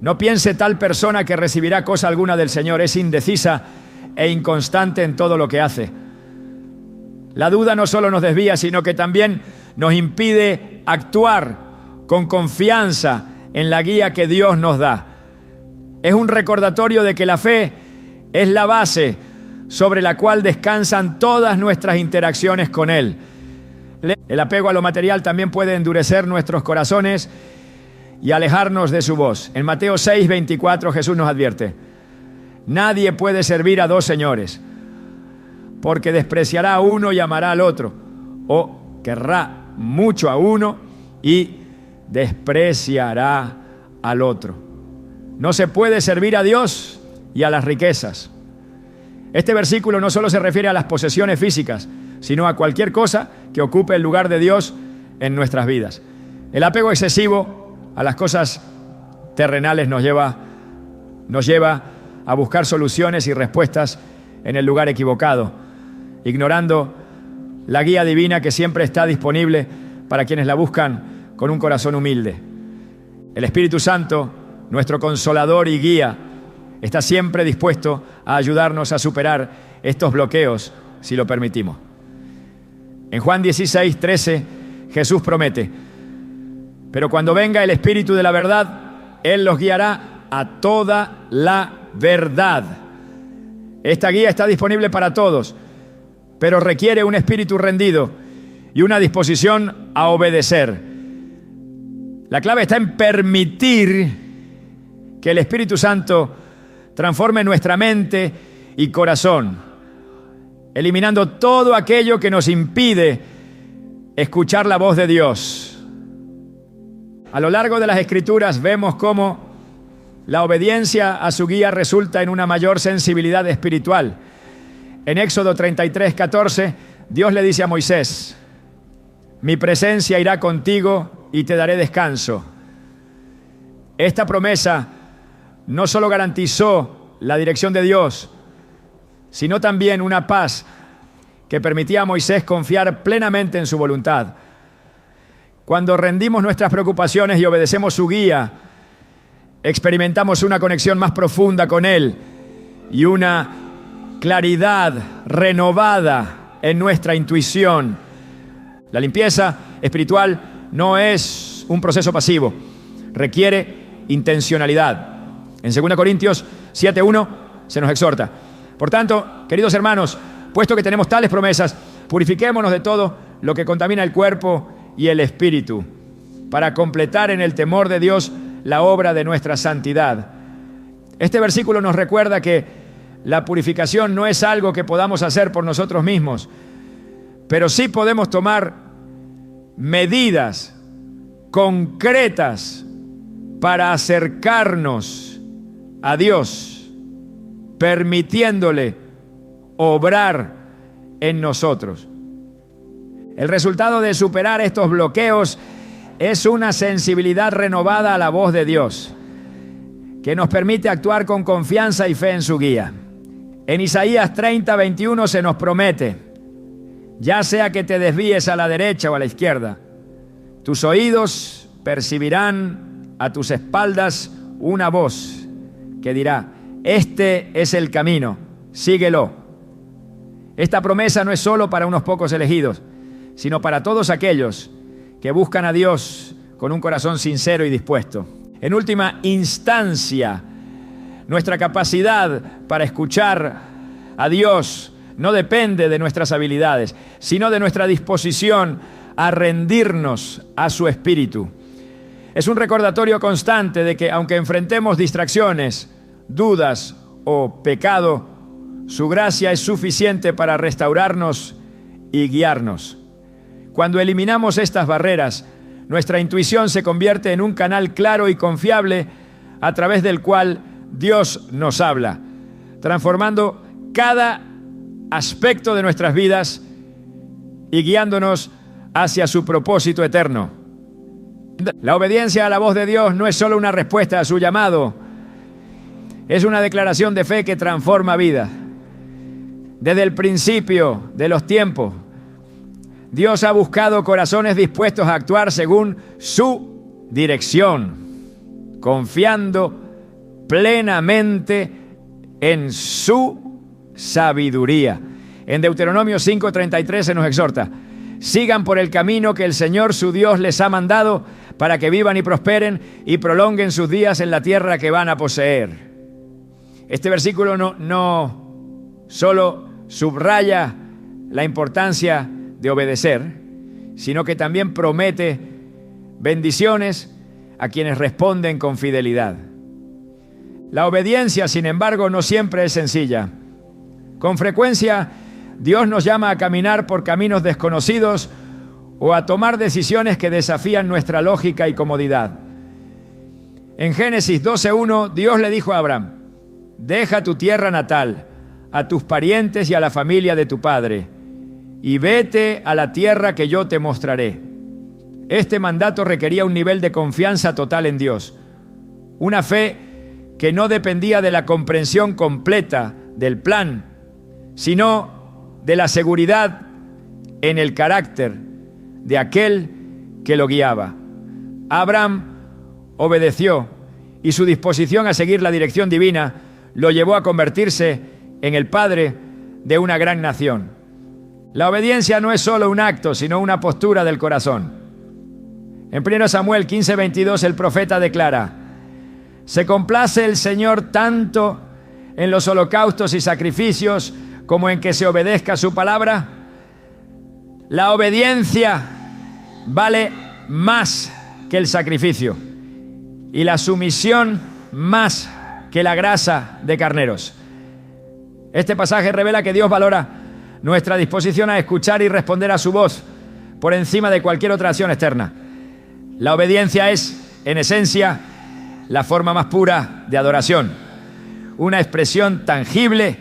No piense tal persona que recibirá cosa alguna del Señor. Es indecisa e inconstante en todo lo que hace. La duda no solo nos desvía, sino que también nos impide actuar con confianza en la guía que Dios nos da. Es un recordatorio de que la fe es la base sobre la cual descansan todas nuestras interacciones con Él. El apego a lo material también puede endurecer nuestros corazones y alejarnos de su voz. En Mateo 6:24 Jesús nos advierte: nadie puede servir a dos señores, porque despreciará a uno y amará al otro, o querrá mucho a uno y despreciará al otro. No se puede servir a Dios y a las riquezas. Este versículo no solo se refiere a las posesiones físicas, sino a cualquier cosa que ocupe el lugar de Dios en nuestras vidas. El apego excesivo a las cosas terrenales nos lleva a buscar soluciones y respuestas en el lugar equivocado, ignorando la guía divina que siempre está disponible para quienes la buscan con un corazón humilde. El Espíritu Santo, nuestro consolador y guía, está siempre dispuesto a ayudarnos a superar estos bloqueos si lo permitimos. En Juan 16, 13, Jesús promete: pero cuando venga el Espíritu de la verdad, Él los guiará a toda la verdad. Esta guía está disponible para todos, pero requiere un espíritu rendido y una disposición a obedecer. La clave está en permitir que el Espíritu Santo transforme nuestra mente y corazón, eliminando todo aquello que nos impide escuchar la voz de Dios. A lo largo de las Escrituras vemos cómo la obediencia a su guía resulta en una mayor sensibilidad espiritual. En Éxodo 33, 14, Dios le dice a Moisés: mi presencia irá contigo y te daré descanso. Esta promesa no solo garantizó la dirección de Dios, sino también una paz que permitía a Moisés confiar plenamente en su voluntad. Cuando rendimos nuestras preocupaciones y obedecemos su guía, experimentamos una conexión más profunda con Él y una claridad renovada en nuestra intuición. La limpieza espiritual no es un proceso pasivo, requiere intencionalidad. En 2 Corintios 7:1 se nos exhorta: por tanto, queridos hermanos, puesto que tenemos tales promesas, purifiquémonos de todo lo que contamina el cuerpo y el espíritu, para completar en el temor de Dios la obra de nuestra santidad. Este versículo nos recuerda que la purificación no es algo que podamos hacer por nosotros mismos, pero sí podemos tomar medidas concretas para acercarnos a Dios, permitiéndole obrar en nosotros. El resultado de superar estos bloqueos es una sensibilidad renovada a la voz de Dios, que nos permite actuar con confianza y fe en su guía. En Isaías 30, 21 se nos promete: ya sea que te desvíes a la derecha o a la izquierda, tus oídos percibirán a tus espaldas una voz que dirá: este es el camino, síguelo. Esta promesa no es solo para unos pocos elegidos, sino para todos aquellos que buscan a Dios con un corazón sincero y dispuesto. En última instancia, nuestra capacidad para escuchar a Dios no depende de nuestras habilidades, sino de nuestra disposición a rendirnos a su Espíritu. Es un recordatorio constante de que, aunque enfrentemos distracciones, dudas o pecado, su gracia es suficiente para restaurarnos y guiarnos. Cuando eliminamos estas barreras, nuestra intuición se convierte en un canal claro y confiable a través del cual Dios nos habla, transformando cada aspecto de nuestras vidas y guiándonos hacia su propósito eterno. La obediencia a la voz de Dios no es solo una respuesta a su llamado, es una declaración de fe que transforma vidas. Desde el principio de los tiempos, Dios ha buscado corazones dispuestos a actuar según su dirección, confiando plenamente en su sabiduría. En Deuteronomio 5:33 se nos exhorta: sigan por el camino que el Señor su Dios les ha mandado, para que vivan y prosperen y prolonguen sus días en la tierra que van a poseer. Este versículo no solo subraya la importancia de obedecer, sino que también promete bendiciones a quienes responden con fidelidad. La obediencia, sin embargo, no siempre es sencilla. Con frecuencia, Dios nos llama a caminar por caminos desconocidos o a tomar decisiones que desafían nuestra lógica y comodidad. En Génesis 12:1, Dios le dijo a Abraham: deja tu tierra natal, a tus parientes y a la familia de tu padre, y vete a la tierra que yo te mostraré. Este mandato requería un nivel de confianza total en Dios, una fe que no dependía de la comprensión completa del plan, sino de la seguridad en el carácter de aquel que lo guiaba. Abraham obedeció, y su disposición a seguir la dirección divina lo llevó a convertirse en el padre de una gran nación. La obediencia no es solo un acto, sino una postura del corazón. En 1 Samuel 15:22 el profeta declara: se complace el Señor tanto en los holocaustos y sacrificios como en que se obedezca su palabra. La obediencia vale más que el sacrificio y la sumisión más que la grasa de carneros. Este pasaje revela que Dios valora nuestra disposición a escuchar y responder a su voz por encima de cualquier otra acción externa. La obediencia es, en esencia, la forma más pura de adoración, una expresión tangible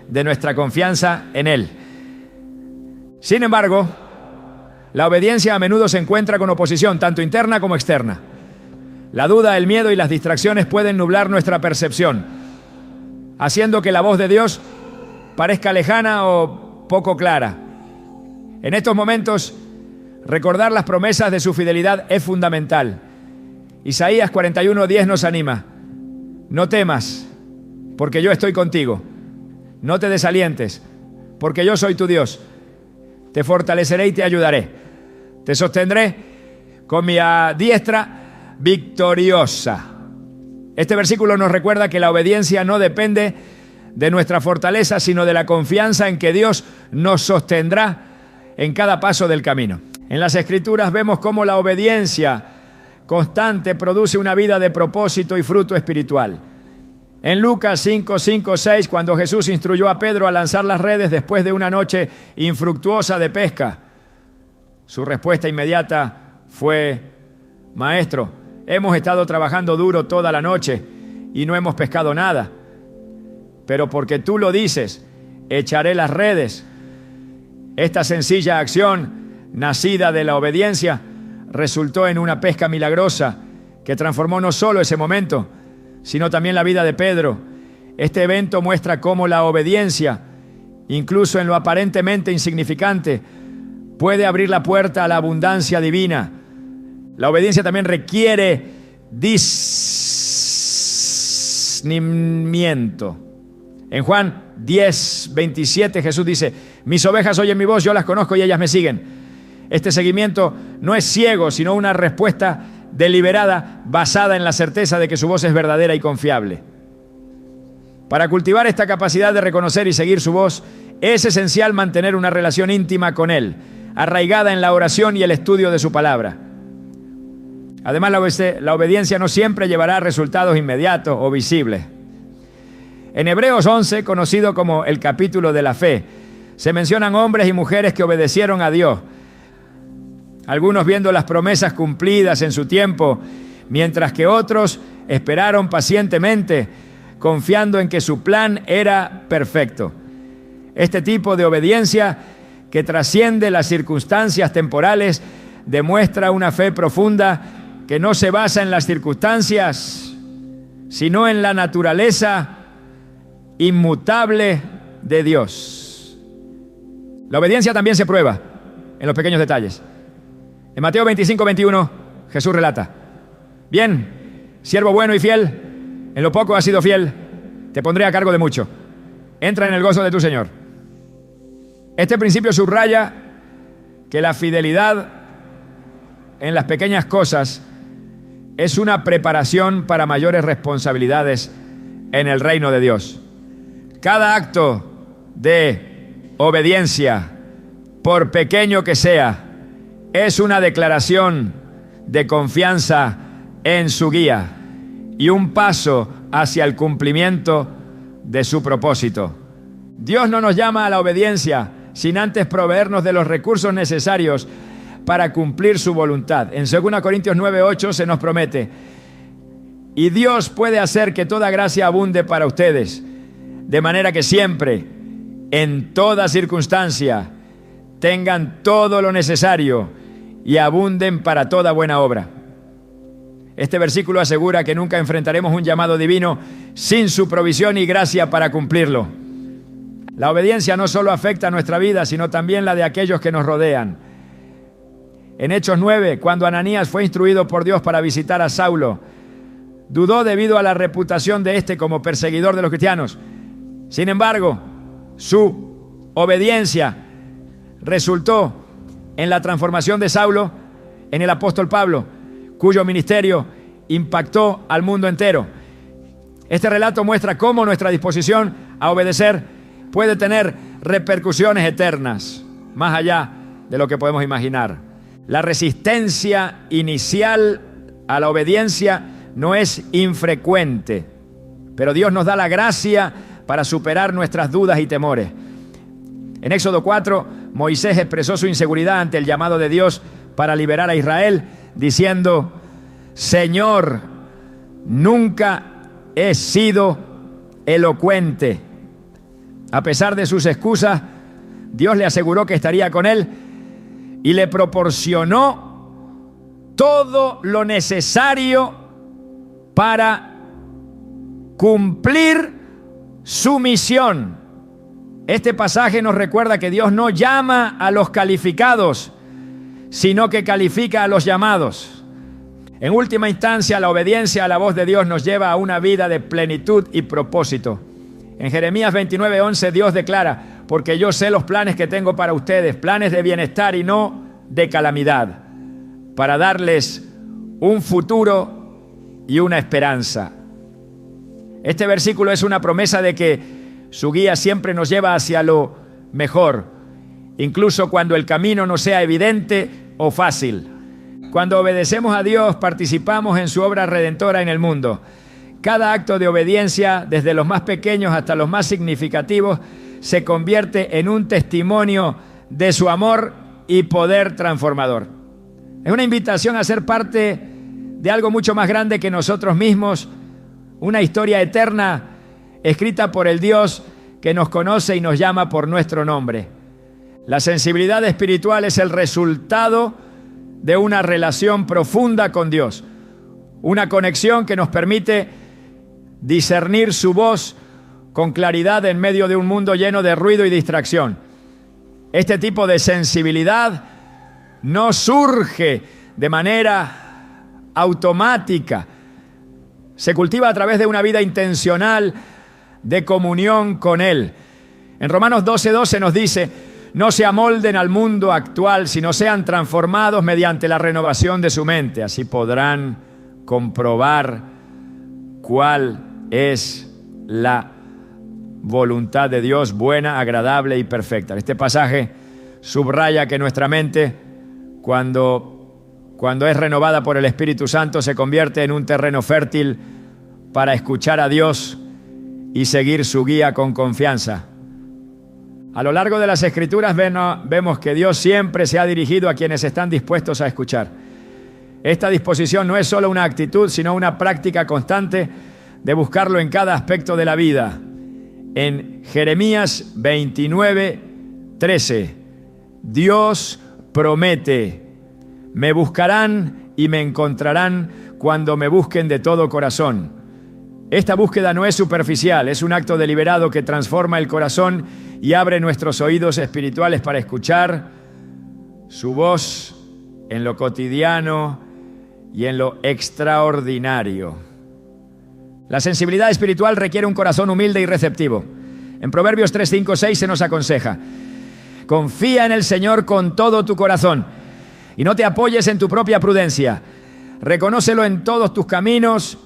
de nuestra confianza en Él. Sin embargo, la obediencia a menudo se encuentra con oposición, tanto interna como externa. La duda, el miedo y las distracciones pueden nublar nuestra percepción, haciendo que la voz de Dios parezca lejana o poco clara. En estos momentos, recordar las promesas de su fidelidad es fundamental. Isaías 41:10 nos anima: no temas, porque yo estoy contigo. No te desalientes, porque yo soy tu Dios. Te fortaleceré y te ayudaré. Te sostendré con mi diestra victoriosa. Este versículo nos recuerda que la obediencia no depende de nuestra fortaleza, sino de la confianza en que Dios nos sostendrá en cada paso del camino. En las Escrituras vemos cómo la obediencia constante produce una vida de propósito y fruto espiritual. En Lucas 5:6, cuando Jesús instruyó a Pedro a lanzar las redes después de una noche infructuosa de pesca, su respuesta inmediata fue: Maestro, hemos estado trabajando duro toda la noche y no hemos pescado nada. Pero porque tú lo dices, echaré las redes. Esta sencilla acción, nacida de la obediencia, resultó en una pesca milagrosa que transformó no solo ese momento, sino también la vida de Pedro. Este evento muestra cómo la obediencia, incluso en lo aparentemente insignificante, puede abrir la puerta a la abundancia divina. La obediencia también requiere discernimiento. En Juan 10:27 Jesús dice: mis ovejas oyen mi voz, yo las conozco y ellas me siguen. Este seguimiento no es ciego, sino una respuesta deliberada basada en la certeza de que su voz es verdadera y confiable. Para cultivar esta capacidad de reconocer y seguir su voz, es esencial mantener una relación íntima con Él, arraigada en la oración y el estudio de su palabra. Además, la obediencia no siempre llevará a resultados inmediatos o visibles. En Hebreos 11, conocido como el capítulo de la fe, se mencionan hombres y mujeres que obedecieron a Dios, algunos viendo las promesas cumplidas en su tiempo, mientras que otros esperaron pacientemente, confiando en que su plan era perfecto. Este tipo de obediencia, que trasciende las circunstancias temporales, demuestra una fe profunda que no se basa en las circunstancias, sino en la naturaleza inmutable de Dios. La obediencia también se prueba en los pequeños detalles. En Mateo 25:21, Jesús relata: bien, siervo bueno y fiel, en lo poco has sido fiel, te pondré a cargo de mucho. Entra en el gozo de tu Señor. Este principio subraya que la fidelidad en las pequeñas cosas es una preparación para mayores responsabilidades en el reino de Dios. Cada acto de obediencia, por pequeño que sea, es una declaración de confianza en su guía y un paso hacia el cumplimiento de su propósito. Dios no nos llama a la obediencia sin antes proveernos de los recursos necesarios para cumplir su voluntad. En 2 Corintios 9:8 se nos promete: y Dios puede hacer que toda gracia abunde para ustedes, de manera que siempre, en toda circunstancia, tengan todo lo necesario y abunden para toda buena obra. Este versículo asegura que nunca enfrentaremos un llamado divino sin su provisión y gracia para cumplirlo. La obediencia no solo afecta a nuestra vida, sino también la de aquellos que nos rodean. En Hechos 9, cuando Ananías fue instruido por Dios para visitar a Saulo, dudó debido a la reputación de este como perseguidor de los cristianos. Sin embargo, su obediencia resultó en la transformación de Saulo en el apóstol Pablo, cuyo ministerio impactó al mundo entero. Este relato muestra cómo nuestra disposición a obedecer puede tener repercusiones eternas, más allá de lo que podemos imaginar. La resistencia inicial a la obediencia no es infrecuente, pero Dios nos da la gracia para superar nuestras dudas y temores. En Éxodo 4, Moisés expresó su inseguridad ante el llamado de Dios para liberar a Israel, diciendo: Señor, nunca he sido elocuente. A pesar de sus excusas, Dios le aseguró que estaría con él y le proporcionó todo lo necesario para cumplir su misión. Este pasaje nos recuerda que Dios no llama a los calificados, sino que califica a los llamados. En última instancia, la obediencia a la voz de Dios nos lleva a una vida de plenitud y propósito. En Jeremías 29:11 Dios declara: porque yo sé los planes que tengo para ustedes, planes de bienestar y no de calamidad, para darles un futuro y una esperanza. Este versículo es una promesa de que su guía siempre nos lleva hacia lo mejor, incluso cuando el camino no sea evidente o fácil. Cuando obedecemos a Dios, participamos en su obra redentora en el mundo. Cada acto de obediencia, desde los más pequeños hasta los más significativos, se convierte en un testimonio de su amor y poder transformador. Es una invitación a ser parte de algo mucho más grande que nosotros mismos, una historia eterna escrita por el Dios que nos conoce y nos llama por nuestro nombre. La sensibilidad espiritual es el resultado de una relación profunda con Dios, una conexión que nos permite discernir su voz con claridad en medio de un mundo lleno de ruido y distracción. Este tipo de sensibilidad no surge de manera automática, se cultiva a través de una vida intencional de comunión con Él. En Romanos 12:12 nos dice: no se amolden al mundo actual, sino sean transformados mediante la renovación de su mente. Así podrán comprobar cuál es la voluntad de Dios, buena, agradable y perfecta. Este pasaje subraya que nuestra mente, cuando es renovada por el Espíritu Santo, se convierte en un terreno fértil para escuchar a Dios y seguir su guía con confianza. A lo largo de las Escrituras vemos que Dios siempre se ha dirigido a quienes están dispuestos a escuchar. Esta disposición no es solo una actitud, sino una práctica constante de buscarlo en cada aspecto de la vida. En Jeremías 29:13, Dios promete: me buscarán y me encontrarán cuando me busquen de todo corazón. Esta búsqueda no es superficial, es un acto deliberado que transforma el corazón y abre nuestros oídos espirituales para escuchar su voz en lo cotidiano y en lo extraordinario. La sensibilidad espiritual requiere un corazón humilde y receptivo. En Proverbios 3, 5, 6 se nos aconseja: confía en el Señor con todo tu corazón y no te apoyes en tu propia prudencia. Reconócelo en todos tus caminos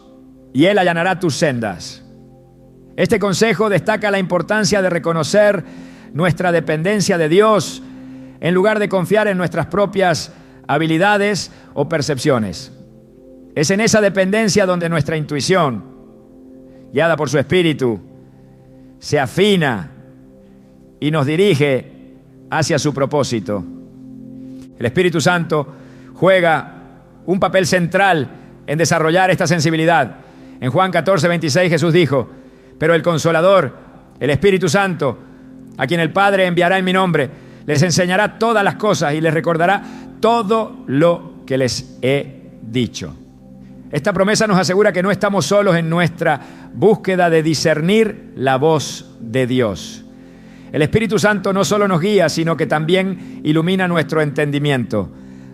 y Él allanará tus sendas. Este consejo destaca la importancia de reconocer nuestra dependencia de Dios en lugar de confiar en nuestras propias habilidades o percepciones. Es en esa dependencia donde nuestra intuición, guiada por su Espíritu, se afina y nos dirige hacia su propósito. El Espíritu Santo juega un papel central en desarrollar esta sensibilidad. En Juan 14:26 Jesús dijo: pero el Consolador, el Espíritu Santo, a quien el Padre enviará en mi nombre, les enseñará todas las cosas y les recordará todo lo que les he dicho. Esta promesa nos asegura que no estamos solos en nuestra búsqueda de discernir la voz de Dios. El Espíritu Santo no solo nos guía, sino que también ilumina nuestro entendimiento,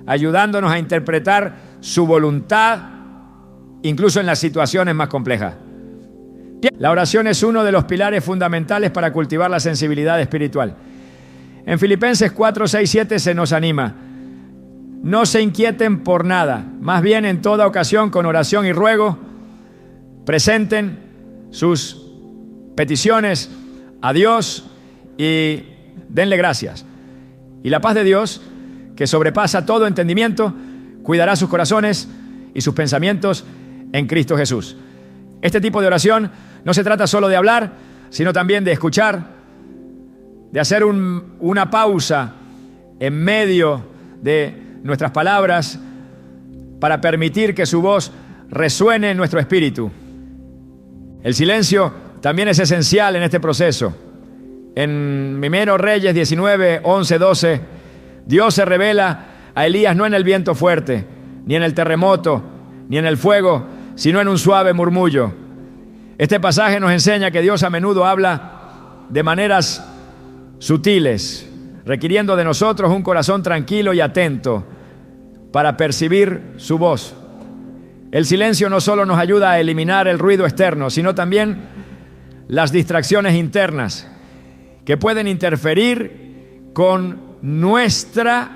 ayudándonos a interpretar su voluntad incluso en las situaciones más complejas. La oración es uno de los pilares fundamentales para cultivar la sensibilidad espiritual. En Filipenses 4, 6, 7 se nos anima: no se inquieten por nada, más bien en toda ocasión con oración y ruego presenten sus peticiones a Dios y denle gracias. Y la paz de Dios, que sobrepasa todo entendimiento, cuidará sus corazones y sus pensamientos en Cristo Jesús. Este tipo de oración no se trata solo de hablar, sino también de escuchar, de hacer una pausa en medio de nuestras palabras para permitir que su voz resuene en nuestro espíritu. El silencio también es esencial en este proceso. En 1 Reyes 19, 11, 12, Dios se revela a Elías no en el viento fuerte, ni en el terremoto, ni en el fuego, sino en un suave murmullo. Este pasaje nos enseña que Dios a menudo habla de maneras sutiles, requiriendo de nosotros un corazón tranquilo y atento para percibir su voz. El silencio no solo nos ayuda a eliminar el ruido externo, sino también las distracciones internas que pueden interferir con nuestra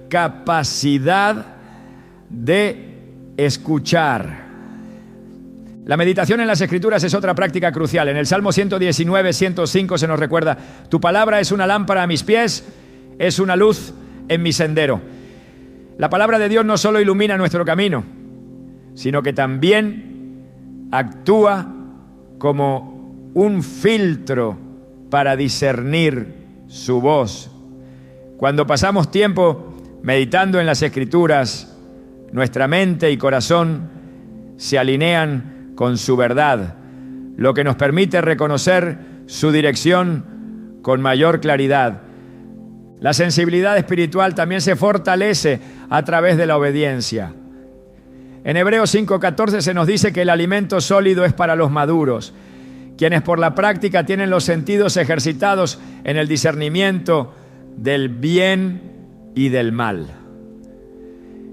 capacidad de escuchar. La meditación en las Escrituras es otra práctica crucial. En el Salmo 119, 105 se nos recuerda: tu palabra es una lámpara a mis pies, es una luz en mi sendero. La palabra de Dios no solo ilumina nuestro camino, sino que también actúa como un filtro para discernir su voz. Cuando pasamos tiempo meditando en las Escrituras, nuestra mente y corazón se alinean con su verdad, lo que nos permite reconocer su dirección con mayor claridad. La sensibilidad espiritual también se fortalece a través de la obediencia. En Hebreos 5:14 se nos dice que el alimento sólido es para los maduros, quienes por la práctica tienen los sentidos ejercitados en el discernimiento del bien y del mal.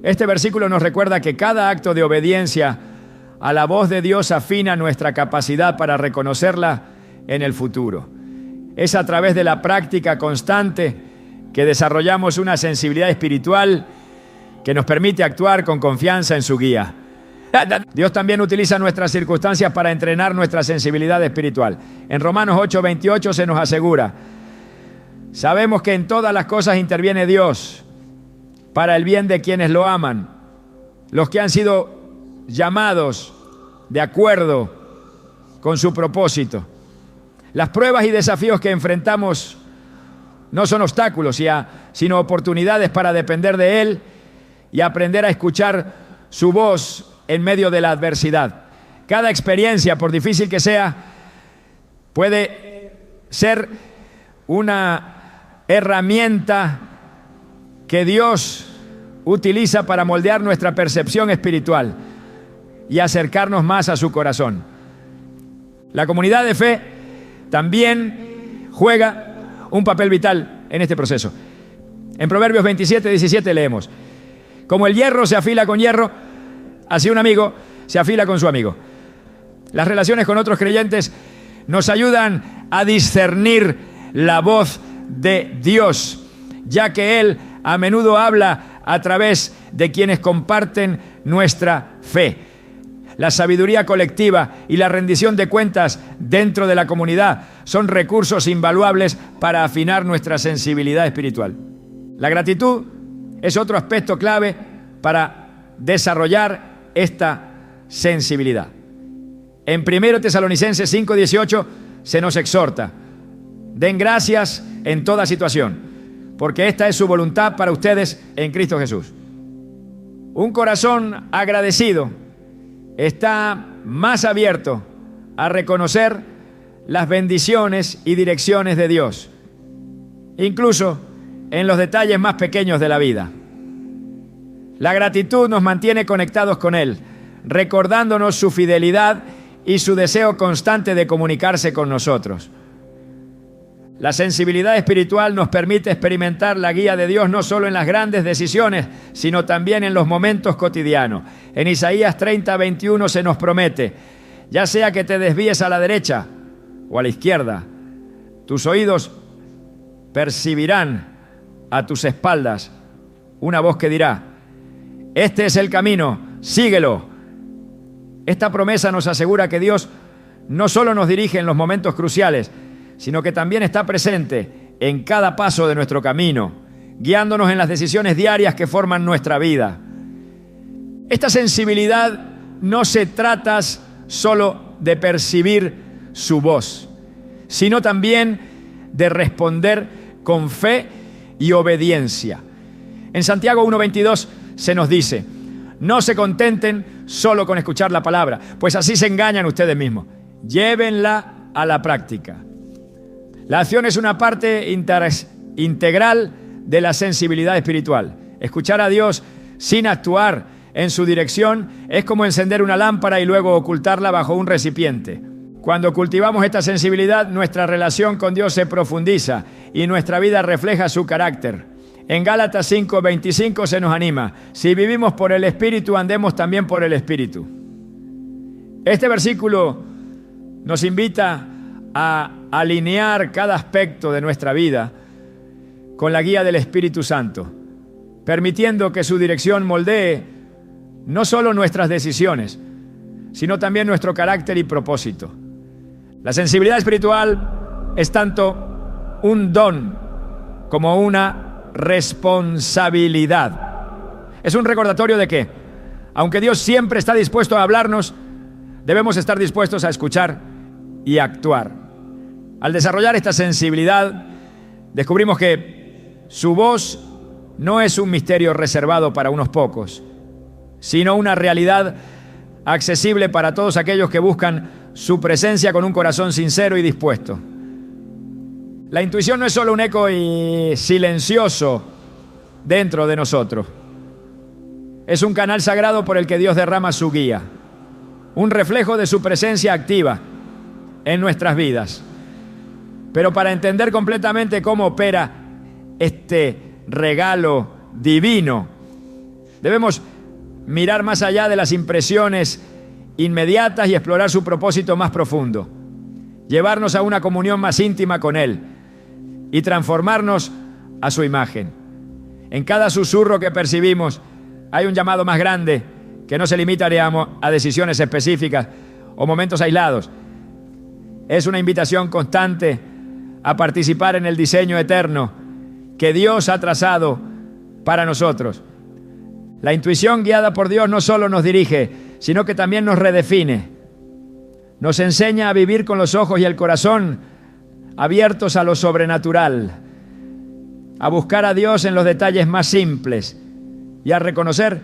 Este versículo nos recuerda que cada acto de obediencia a la voz de Dios afina nuestra capacidad para reconocerla en el futuro. Es a través de la práctica constante que desarrollamos una sensibilidad espiritual que nos permite actuar con confianza en su guía. Dios también utiliza nuestras circunstancias para entrenar nuestra sensibilidad espiritual. En Romanos 8:28 se nos asegura: sabemos que en todas las cosas interviene Dios para el bien de quienes lo aman, los que han sido llamados de acuerdo con su propósito. Las pruebas y desafíos que enfrentamos no son obstáculos, sino oportunidades para depender de Él y aprender a escuchar su voz en medio de la adversidad. Cada experiencia, por difícil que sea, puede ser una herramienta que Dios utiliza para moldear nuestra percepción espiritual y acercarnos más a su corazón. La comunidad de fe también juega un papel vital en este proceso. En Proverbios 27, 17 leemos: como el hierro se afila con hierro, así un amigo se afila con su amigo. Las relaciones con otros creyentes nos ayudan a discernir la voz de Dios, ya que Él a menudo habla a través de quienes comparten nuestra fe. La sabiduría colectiva y la rendición de cuentas dentro de la comunidad son recursos invaluables para afinar nuestra sensibilidad espiritual. La gratitud es otro aspecto clave para desarrollar esta sensibilidad. En 1 Tesalonicenses 5:18 se nos exhorta: den gracias en toda situación, porque esta es su voluntad para ustedes en Cristo Jesús. Un corazón agradecido está más abierto a reconocer las bendiciones y direcciones de Dios, incluso en los detalles más pequeños de la vida. La gratitud nos mantiene conectados con Él, recordándonos su fidelidad y su deseo constante de comunicarse con nosotros. La sensibilidad espiritual nos permite experimentar la guía de Dios no solo en las grandes decisiones, sino también en los momentos cotidianos. En Isaías 30:21 se nos promete: ya sea que te desvíes a la derecha o a la izquierda, tus oídos percibirán a tus espaldas una voz que dirá: este es el camino, síguelo. Esta promesa nos asegura que Dios no solo nos dirige en los momentos cruciales, sino que también está presente en cada paso de nuestro camino, guiándonos en las decisiones diarias que forman nuestra vida. Esta sensibilidad no se trata solo de percibir su voz, sino también de responder con fe y obediencia. En Santiago 1:22 se nos dice: no se contenten solo con escuchar la palabra, pues así se engañan ustedes mismos. Llévenla a la práctica. La acción es una parte integral de la sensibilidad espiritual. Escuchar a Dios sin actuar en su dirección es como encender una lámpara y luego ocultarla bajo un recipiente. Cuando cultivamos esta sensibilidad, nuestra relación con Dios se profundiza y nuestra vida refleja su carácter. En Gálatas 5:25 se nos anima: si vivimos por el Espíritu, andemos también por el Espíritu. Este versículo nos invita a alinear cada aspecto de nuestra vida con la guía del Espíritu Santo, permitiendo que su dirección moldee no solo nuestras decisiones, sino también nuestro carácter y propósito. La sensibilidad espiritual es tanto un don como una responsabilidad. Es un recordatorio de que, aunque Dios siempre está dispuesto a hablarnos, debemos estar dispuestos a escuchar y actuar. Al desarrollar esta sensibilidad, descubrimos que su voz no es un misterio reservado para unos pocos, sino una realidad accesible para todos aquellos que buscan su presencia con un corazón sincero y dispuesto. La intuición no es solo un eco silencioso dentro de nosotros. Es un canal sagrado por el que Dios derrama su guía, un reflejo de su presencia activa en nuestras vidas. Pero para entender completamente cómo opera este regalo divino, debemos mirar más allá de las impresiones inmediatas y explorar su propósito más profundo, llevarnos a una comunión más íntima con Él y transformarnos a su imagen. En cada susurro que percibimos hay un llamado más grande que no se limita, a decisiones específicas o momentos aislados. Es una invitación constante a participar en el diseño eterno que Dios ha trazado para nosotros. La intuición guiada por Dios no solo nos dirige, sino que también nos redefine. Nos enseña a vivir con los ojos y el corazón abiertos a lo sobrenatural, a buscar a Dios en los detalles más simples y a reconocer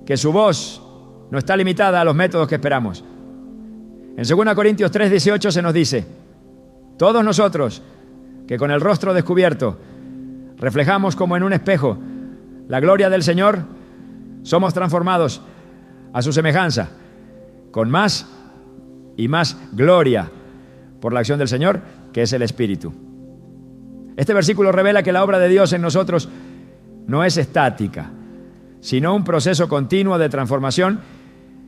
que su voz no está limitada a los métodos que esperamos. En 2 Corintios 3:18 se nos dice: todos nosotros que con el rostro descubierto reflejamos como en un espejo la gloria del Señor, somos transformados a su semejanza, con más y más gloria por la acción del Señor, que es el Espíritu. Este versículo revela que la obra de Dios en nosotros no es estática, sino un proceso continuo de transformación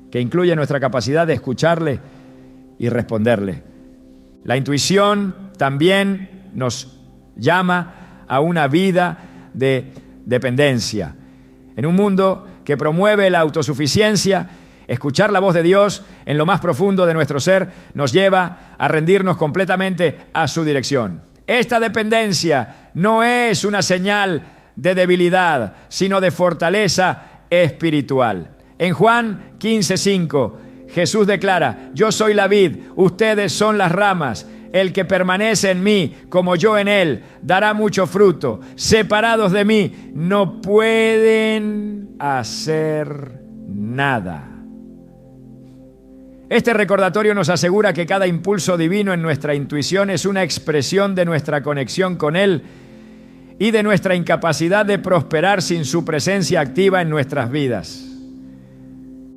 que incluye nuestra capacidad de escucharle y responderle. La intuición también nos llama a una vida de dependencia. En un mundo que promueve la autosuficiencia, escuchar la voz de Dios en lo más profundo de nuestro ser nos lleva a rendirnos completamente a su dirección. Esta dependencia no es una señal de debilidad, sino de fortaleza espiritual. En Juan 15:5, Jesús declara: yo soy la vid, ustedes son las ramas. El que permanece en mí, como yo en él, dará mucho fruto. Separados de mí, no pueden hacer nada. Este recordatorio nos asegura que cada impulso divino en nuestra intuición es una expresión de nuestra conexión con Él y de nuestra incapacidad de prosperar sin su presencia activa en nuestras vidas.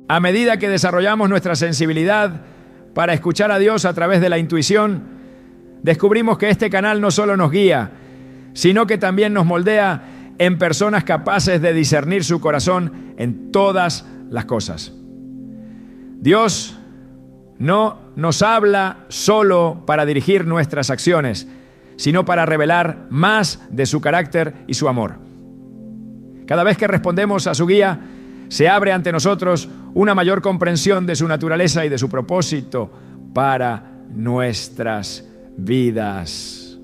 A medida que desarrollamos nuestra sensibilidad para escuchar a Dios a través de la intuición, descubrimos que este canal no solo nos guía, sino que también nos moldea en personas capaces de discernir su corazón en todas las cosas. Dios no nos habla solo para dirigir nuestras acciones, sino para revelar más de su carácter y su amor. Cada vez que respondemos a su guía, se abre ante nosotros una mayor comprensión de su naturaleza y de su propósito para nuestras vidas.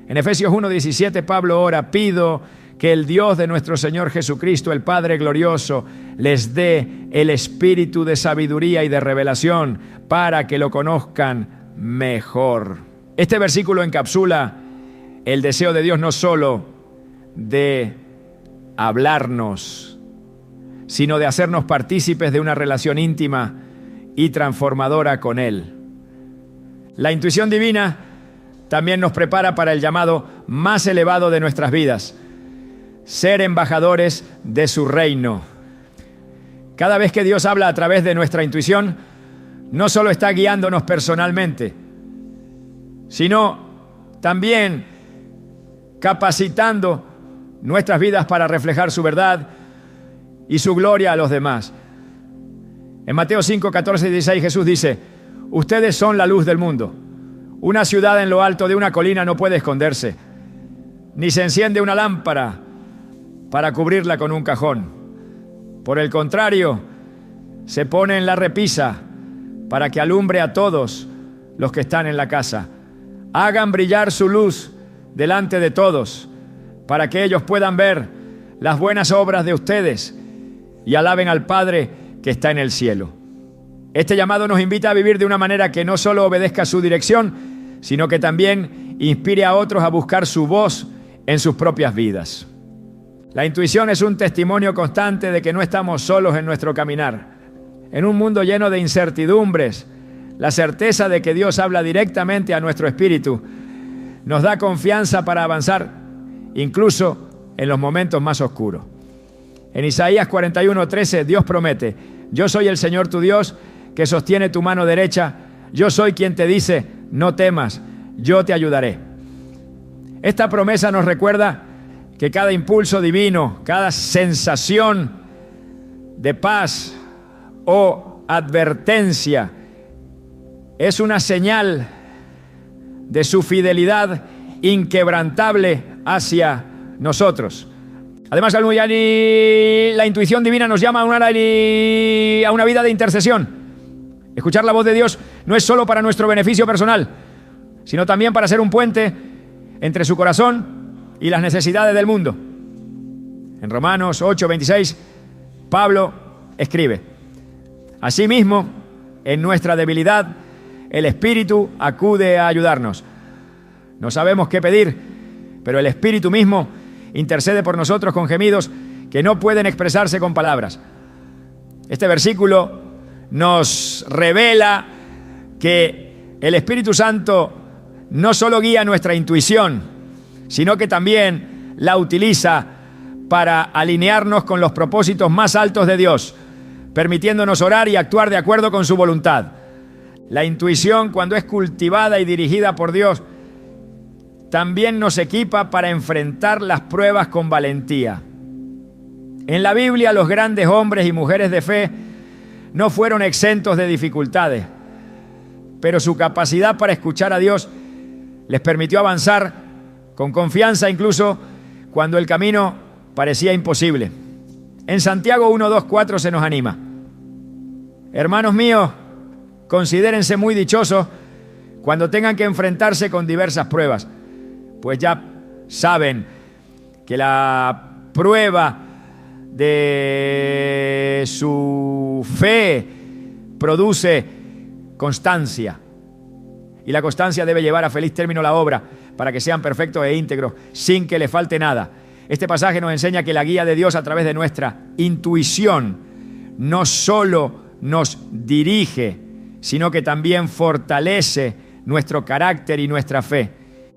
En Efesios 1:17, Pablo ora: pido que el Dios de nuestro Señor Jesucristo, el Padre glorioso, les dé el espíritu de sabiduría y de revelación para que lo conozcan mejor. Este versículo encapsula el deseo de Dios no solo de hablarnos, sino de hacernos partícipes de una relación íntima y transformadora con Él. La intuición divina también nos prepara para el llamado más elevado de nuestras vidas: ser embajadores de su reino. Cada vez que Dios habla a través de nuestra intuición, no solo está guiándonos personalmente, sino también capacitando nuestras vidas para reflejar su verdad y su gloria a los demás. En Mateo 5, 14 y 16 Jesús dice: ustedes son la luz del mundo. Una ciudad en lo alto de una colina no puede esconderse, ni se enciende una lámpara para cubrirla con un cajón. Por el contrario, se pone en la repisa para que alumbre a todos los que están en la casa. Hagan brillar su luz delante de todos, para que ellos puedan ver las buenas obras de ustedes y alaben al Padre que está en el cielo. Este llamado nos invita a vivir de una manera que no solo obedezca su dirección, sino que también inspire a otros a buscar su voz en sus propias vidas. La intuición es un testimonio constante de que no estamos solos en nuestro caminar. En un mundo lleno de incertidumbres, la certeza de que Dios habla directamente a nuestro espíritu nos da confianza para avanzar, incluso en los momentos más oscuros. En Isaías 41:13, Dios promete: yo soy el Señor tu Dios, que sostiene tu mano derecha. Yo soy quien te dice: no temas, yo te ayudaré. Esta promesa nos recuerda que cada impulso divino, cada sensación de paz o advertencia es una señal de su fidelidad inquebrantable hacia nosotros. Además, la intuición divina nos llama a una vida de intercesión. Escuchar la voz de Dios no es solo para nuestro beneficio personal, sino también para ser un puente entre su corazón y las necesidades del mundo. En Romanos 8:26, Pablo escribe: asimismo, en nuestra debilidad, el Espíritu acude a ayudarnos. No sabemos qué pedir, pero el Espíritu mismo intercede por nosotros con gemidos que no pueden expresarse con palabras. Este versículo nos revela que el Espíritu Santo no solo guía nuestra intuición, sino que también la utiliza para alinearnos con los propósitos más altos de Dios, permitiéndonos orar y actuar de acuerdo con su voluntad. La intuición, cuando es cultivada y dirigida por Dios, también nos equipa para enfrentar las pruebas con valentía. En la Biblia, los grandes hombres y mujeres de fe no fueron exentos de dificultades, pero su capacidad para escuchar a Dios les permitió avanzar con confianza, incluso cuando el camino parecía imposible. En Santiago 1:2-4 se nos anima: hermanos míos, considérense muy dichosos cuando tengan que enfrentarse con diversas pruebas, pues ya saben que la prueba de su fe produce constancia, y la constancia debe llevar a feliz término la obra, para que sean perfectos e íntegros, sin que les falte nada. Este pasaje nos enseña que la guía de Dios a través de nuestra intuición no solo nos dirige, sino que también fortalece nuestro carácter y nuestra fe.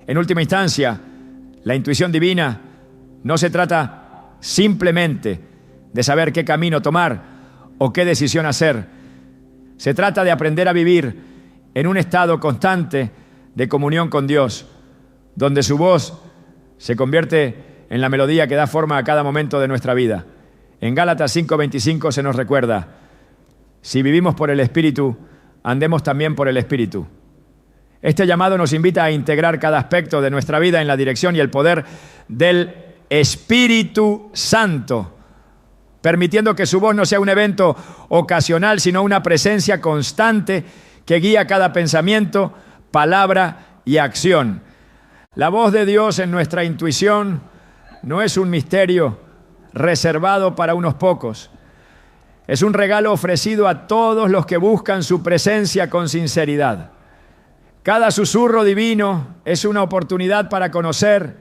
En última instancia, la intuición divina no se trata simplemente de saber qué camino tomar o qué decisión hacer. Se trata de aprender a vivir en un estado constante de comunión con Dios, donde su voz se convierte en la melodía que da forma a cada momento de nuestra vida. En Gálatas 5:25 se nos recuerda: si vivimos por el Espíritu, andemos también por el Espíritu. Este llamado nos invita a integrar cada aspecto de nuestra vida en la dirección y el poder del Espíritu Santo, permitiendo que su voz no sea un evento ocasional, sino una presencia constante que guía cada pensamiento, palabra y acción. La voz de Dios en nuestra intuición no es un misterio reservado para unos pocos. Es un regalo ofrecido a todos los que buscan su presencia con sinceridad. Cada susurro divino es una oportunidad para conocer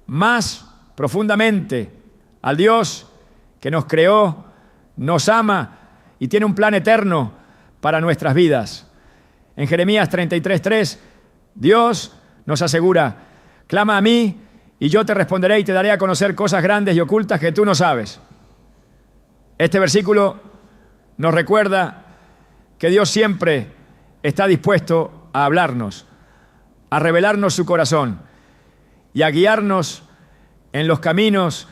más profundamente al Dios que nos creó, nos ama y tiene un plan eterno para nuestras vidas. En Jeremías 33:3, Dios nos asegura: clama a mí y yo te responderé y te daré a conocer cosas grandes y ocultas que tú no sabes. Este versículo nos recuerda que Dios siempre está dispuesto a hablarnos, a revelarnos su corazón y a guiarnos en los caminos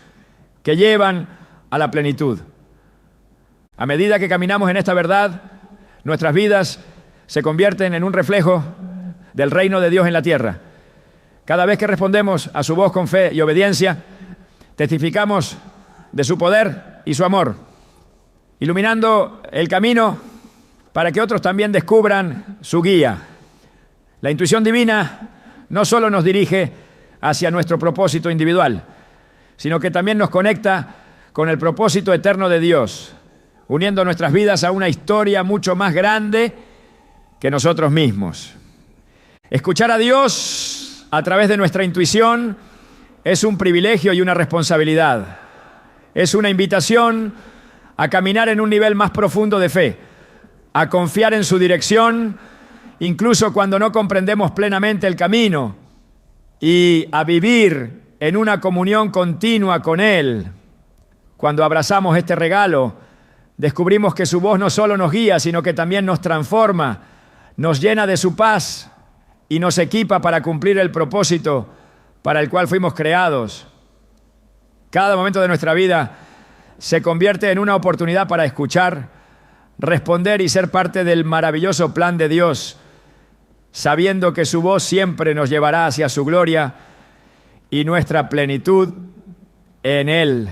que llevan a la plenitud. A medida que caminamos en esta verdad, nuestras vidas se convierten en un reflejo del reino de Dios en la tierra. Cada vez que respondemos a su voz con fe y obediencia, testificamos de su poder y su amor, iluminando el camino para que otros también descubran su guía. La intuición divina no solo nos dirige hacia nuestro propósito individual, sino que también nos conecta con el propósito eterno de Dios, uniendo nuestras vidas a una historia mucho más grande que nosotros mismos. Escuchar a Dios a través de nuestra intuición es un privilegio y una responsabilidad. Es una invitación a caminar en un nivel más profundo de fe, a confiar en su dirección, incluso cuando no comprendemos plenamente el camino, y a vivir en una comunión continua con Él. Cuando abrazamos este regalo, descubrimos que su voz no solo nos guía, sino que también nos transforma, nos llena de su paz y nos equipa para cumplir el propósito para el cual fuimos creados. Cada momento de nuestra vida se convierte en una oportunidad para escuchar, responder y ser parte del maravilloso plan de Dios, sabiendo que su voz siempre nos llevará hacia su gloria y nuestra plenitud en Él.